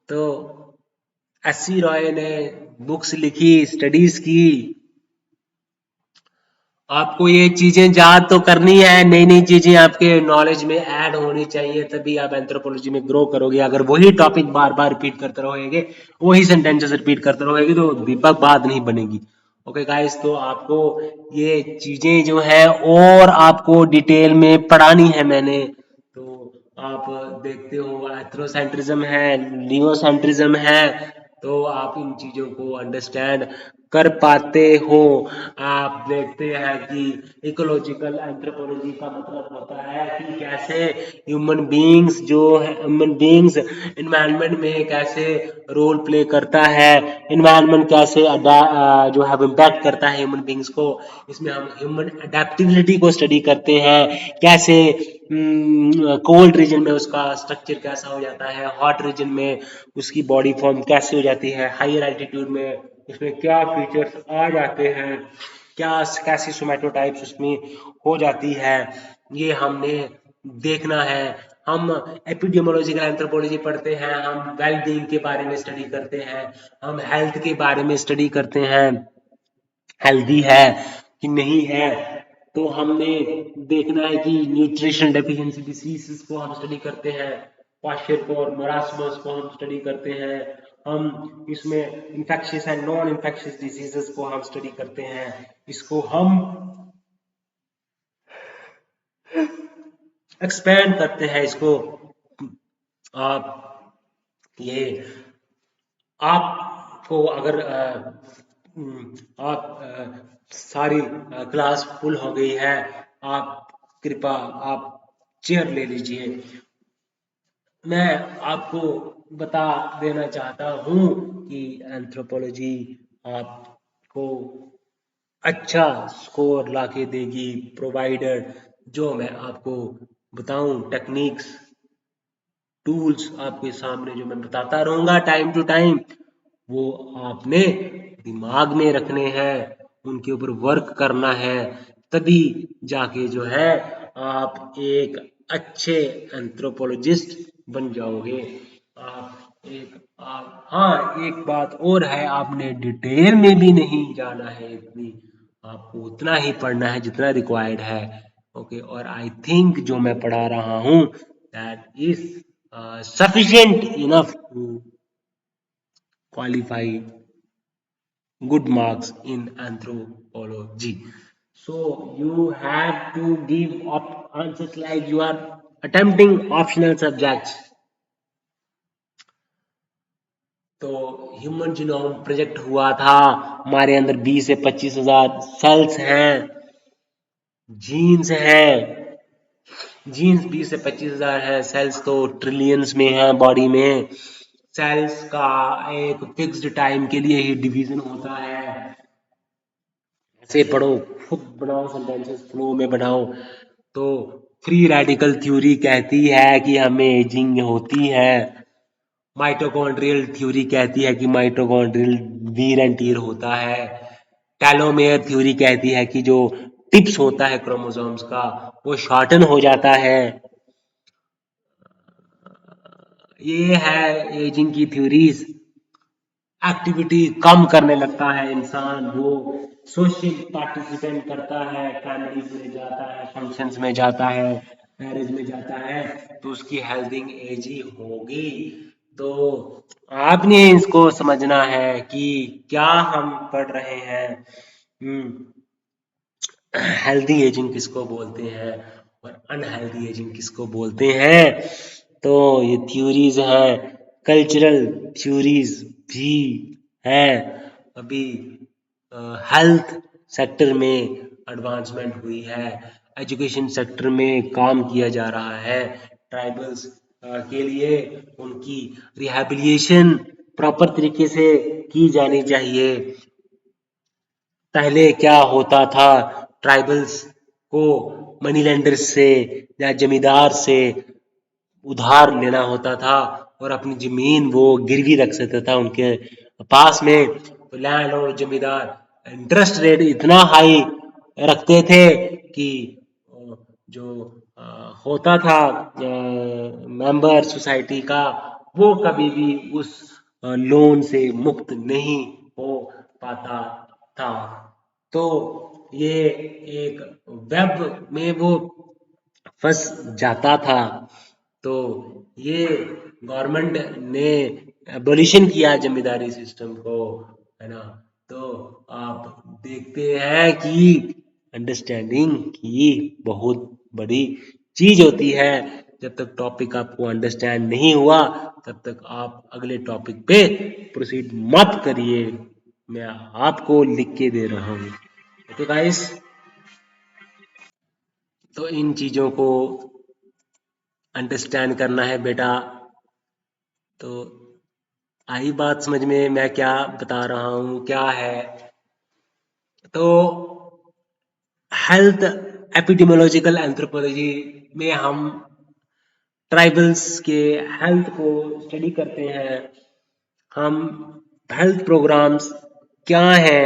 तो एस सी रॉय ने बुक्स लिखी, स्टडीज की। आपको ये चीजें याद तो करनी है, नई नई चीजें आपके नॉलेज में ऐड होनी चाहिए, तभी आप एंथ्रोपोलॉजी में ग्रो करोगे। अगर वही टॉपिक बार बार रिपीट करते रहोगे, वही सेंटेंसेस रिपीट करते रहोगे, तो दीपक बात नहीं बनेगी। ओके गाइस, तो आपको ये चीजें जो है और आपको डिटेल में पढ़ानी है मैंने। तो आप देखते हो एथ्रोसेंट्रिज्म है, लियोसेंट्रिज्म है, तो आप इन चीजों को अंडरस्टैंड कर पाते हो। आप देखते हैं कि इकोलॉजिकल एंथ्रोपोलॉजी का मतलब होता है कि कैसे ह्यूमन बींग्स इन्वायरमेंट में कैसे रोल प्ले करता है, इन्वायरमेंट कैसे जो है इम्पैक्ट करता है ह्यूमन बींग्स को। इसमें हम ह्यूमन अडेप्टिबिलिटी को स्टडी करते हैं, कैसे कोल्ड रीजन में उसका स्ट्रक्चर कैसा हो जाता है, हॉट रीजन में उसकी बॉडी फॉर्म कैसे हो जाती है, हायर एल्टीट्यूड में उसमें क्या फीचर्स आ जाते हैं, क्या कैसी सोमैटोटाइप्स उसमें हो जाती है, ये हमने देखना है। हम एपिडेमियोलॉजिकल एंथ्रोपोलॉजी पढ़ते हैं, हम वेल बीइंग के बारे में स्टडी करते हैं, हम हेल्थ के बारे में स्टडी करते हैं, हेल्दी है कि नहीं है। तो हमने देखना है कि न्यूट्रिशन डेफिशिएंसी डिसीजेस को हम स्टडी करते हैं, क्वाशरकोर मरासमस को हम स्टडी करते हैं, हम इसमें infectious and non infectious diseases को हम स्टडी करते हैं। इसको हम एक्सपेंड करते हैं, इसको आप ये आपको अगर सारी क्लास फुल हो गई है, आप कृपा आप चेयर ले लीजिए। मैं आपको बता देना चाहता हूँ कि एंथ्रोपोलॉजी आपको अच्छा स्कोर लाके देगी, प्रोवाइडेड जो मैं आपको बताऊं टेक्निक्स, टूल्स आपके सामने जो मैं बताता रहूंगा टाइम टू टाइम, वो आपने दिमाग में रखने हैं, उनके ऊपर वर्क करना है, तभी जाके जो है आप एक अच्छे एंथ्रोपोलॉजिस्ट बन जाओगे। हाँ, एक बात और है, आपने डिटेल में भी नहीं जाना है इतनी, आपको उतना ही पढ़ना है जितना रिक्वायर्ड है। ओके, और आई थिंक जो मैं पढ़ा रहा हूँ that is sufficient enough to qualify good marks in anthropology. So you have to give up answers like you are attempting optional subjects. तो ह्यूमन जीनोम प्रोजेक्ट हुआ था, हमारे अंदर 20 से 25,000 सेल्स हैं, जीन्स हैं, जीन्स 20 से 25,000 है, सेल्स तो ट्रिलियंस में है बॉडी में। सेल्स का एक फिक्स्ड टाइम के लिए ही डिवीजन होता है। ऐसे पढ़ो, खुद बनाओ सेंटेंसेस, फ्लो में बनाओ। तो फ्री रेडिकल थ्योरी कहती है कि हमें एजिंग होती है, माइटोकॉन्ड्रियल थ्योरी कहती है कि माइटोकॉन्ड्रियल वीर एंड टीयर होता है, टेलोमेयर थ्योरी कहती है कि जो टिप्स होता है क्रोमोसोम्स का वो शॉर्टन हो जाता है। ये है एजिंग की थ्योरीज। एक्टिविटी कम करने लगता है इंसान, वो सोशल पार्टिसिपेंट करता है, फैमिलीज में जाता है, फंक्शंस में जाता है, मैरिज में जाता है, तो उसकी हेल्थिंग एज ही होगी। तो आपने इसको समझना है कि क्या हम पढ़ रहे हैं, हेल्दी एजिंग किसको बोलते हैं और अनहेल्दी एजिंग किसको बोलते हैं। तो ये थ्योरीज हैं, कल्चरल थ्योरीज भी हैं। अभी हेल्थ सेक्टर में एडवांसमेंट हुई है, एजुकेशन सेक्टर में काम किया जा रहा है, ट्राइबल्स के लिए उनकी रिहैबिलिटेशन प्रॉपर तरीके से की जानी चाहिए। पहले क्या होता था, ट्राइबल्स को मनी लेंडर्स से या जमींदार से उधार लेना होता था और अपनी जमीन वो गिरवी रख सकता था उनके पास में। तो लैंड और जमींदार इंटरेस्ट रेट इतना हाई रखते थे कि जो होता था मेंबर सोसाइटी का, वो कभी भी उस लोन से मुक्त नहीं हो पाता था। तो ये एक वेब में वो फंस जाता था। तो ये गवर्नमेंट ने एबोलिशन किया जमींदारी सिस्टम को, है ना। तो आप देखते हैं कि अंडरस्टैंडिंग की बहुत बड़ी चीज होती है। जब तक टॉपिक आपको अंडरस्टैंड नहीं हुआ तब तक आप अगले टॉपिक पे प्रोसीड मत करिए। मैं आपको लिख के दे रहा हूँ। ओके गाइस, तो इन चीजों को अंडरस्टैंड करना है बेटा। तो आई बात समझ में मैं क्या बता रहा हूँ क्या है। तो हेल्थ एपिडेमियोलॉजिकल एंथ्रोपोलॉजी में हम ट्राइबल्स के हेल्थ को स्टडी करते हैं। हम हेल्थ प्रोग्राम्स क्या हैं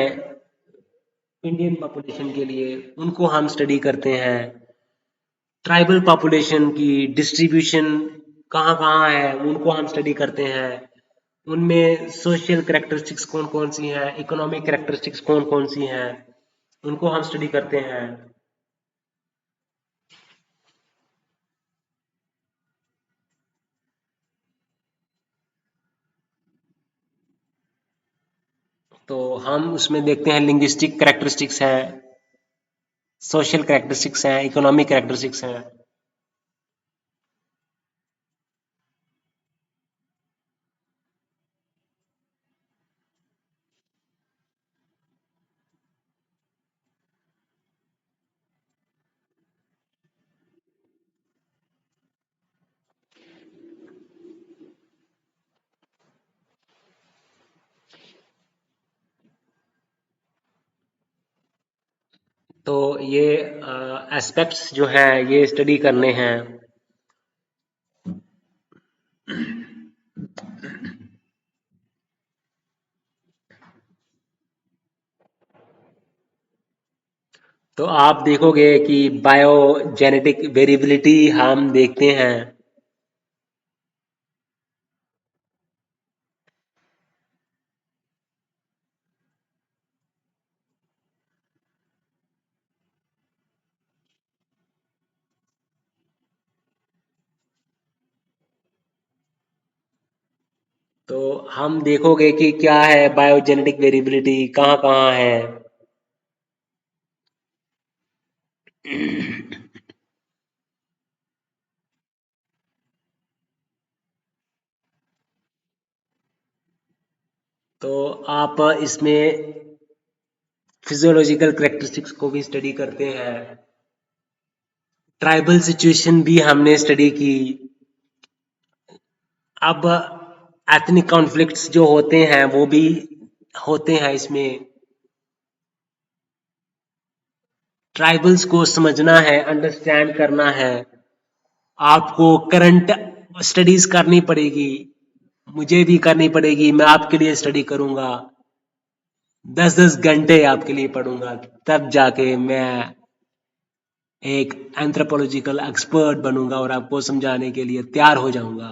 इंडियन पॉपुलेशन के लिए, उनको हम स्टडी करते हैं। ट्राइबल पॉपुलेशन की डिस्ट्रीब्यूशन कहाँ कहाँ है उनको हम स्टडी करते हैं। उनमें सोशल कैरेक्टरिस्टिक्स कौन कौन सी हैं, इकोनॉमिक कैरेक्टरिस्टिक्स कौन कौन सी हैं, उनको हम स्टडी करते हैं। तो हम उसमें देखते हैं लिंग्विस्टिक कैरेक्टरिस्टिक्स है, सोशल कैरेक्टरिस्टिक्स हैं, इकोनॉमिक कैरेक्टरिस्टिक्स हैं। तो ये एस्पेक्ट्स जो हैं ये स्टडी करने हैं। तो आप देखोगे कि बायोजेनेटिक वेरिएबिलिटी हम देखते हैं। तो हम देखोगे कि क्या है बायोजेनेटिक वेरिएबिलिटी कहाँ कहाँ है। तो आप इसमें फिजियोलॉजिकल कैरेक्टरिस्टिक्स को भी स्टडी करते हैं। ट्राइबल सिचुएशन भी हमने स्टडी की। अब एथनिक कॉन्फ्लिक्ट्स जो होते हैं वो भी होते हैं इसमें। ट्राइबल्स को समझना है, अंडरस्टैंड करना है। आपको करंट स्टडीज करनी पड़ेगी, मुझे भी करनी पड़ेगी। मैं आपके लिए स्टडी करूंगा, 10-10 घंटे आपके लिए पढ़ूंगा, तब जाके मैं एक एंथ्रोपोलॉजिकल एक्सपर्ट बनूंगा और आपको समझाने के लिए तैयार हो जाऊंगा।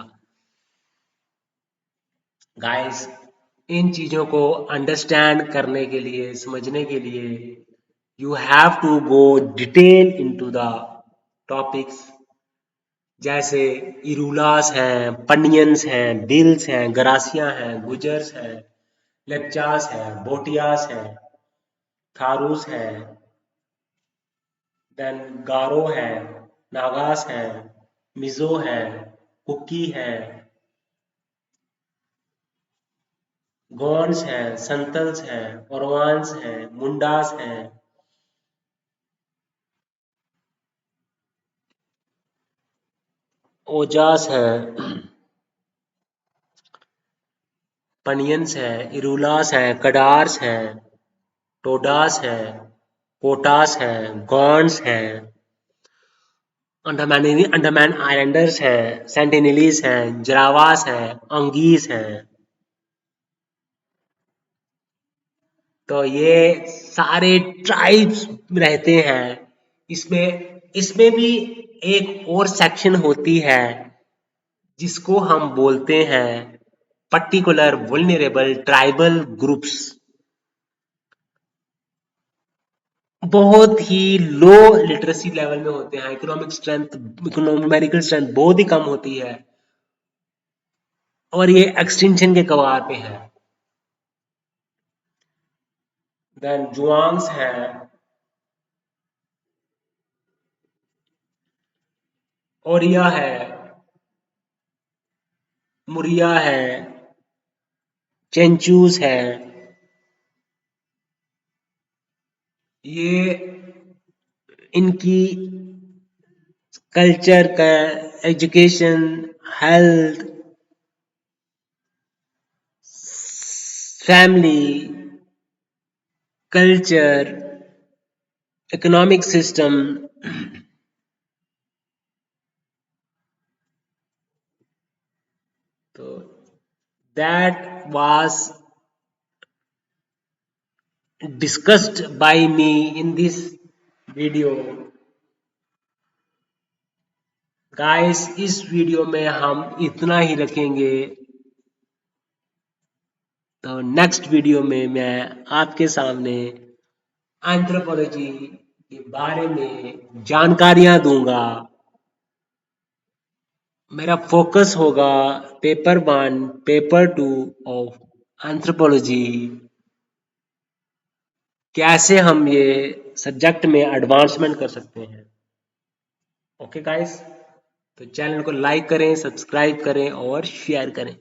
गाइस, इन चीजों को अंडरस्टैंड करने के लिए, समझने के लिए you have to go detail into the topics. जैसे इरूलास हैं, पनियंस हैं, बिल्स हैं, गरासिया हैं, गुजर्स हैं, लेप्चास हैं, बोटियास हैं, थारूस हैं, देन गारो है, नागास है, मिजो है, कुकी है, गॉन्स हैं, संतल्स हैं, ओरवान्स हैं, मुंडास हैं, ओजास हैं, पनियंस हैं, इरूलास हैं, कडार्स हैं, टोडास हैं, कोटास हैं, गॉन्स हैं, अंडमान आइलैंडर्स हैं, सेंटिनेलीज हैं, जरावास हैं, अंगीज हैं। तो ये सारे ट्राइब्स रहते हैं। इसमें इसमें भी एक और सेक्शन होती है जिसको हम बोलते हैं पर्टिकुलर वुल्नरेबल ट्राइबल ग्रुप्स। बहुत ही लो लिटरेसी लेवल में होते हैं, इकोनॉमिक स्ट्रेंथ, न्यूमेरिकल स्ट्रेंथ बहुत ही कम होती है और ये एक्सटिंक्शन के कगार पे है। देन जुआंग्स हैं, ओरिया है, मुरिया है, चेंचूस है। ये इनकी कल्चर का, education, health, family, culture, economic system, तो that was discussed by me in this video. Guys इस वीडियो में हम इतना ही रखेंगे, तो नेक्स्ट वीडियो में मैं आपके सामने एंथ्रोपोलॉजी के बारे में जानकारियां दूंगा। मेरा फोकस होगा पेपर 1, पेपर 2 ऑफ एंथ्रोपोलॉजी, कैसे हम ये सब्जेक्ट में एडवांसमेंट कर सकते हैं। ओके गाइस, तो चैनल को लाइक करें, सब्सक्राइब करें और शेयर करें।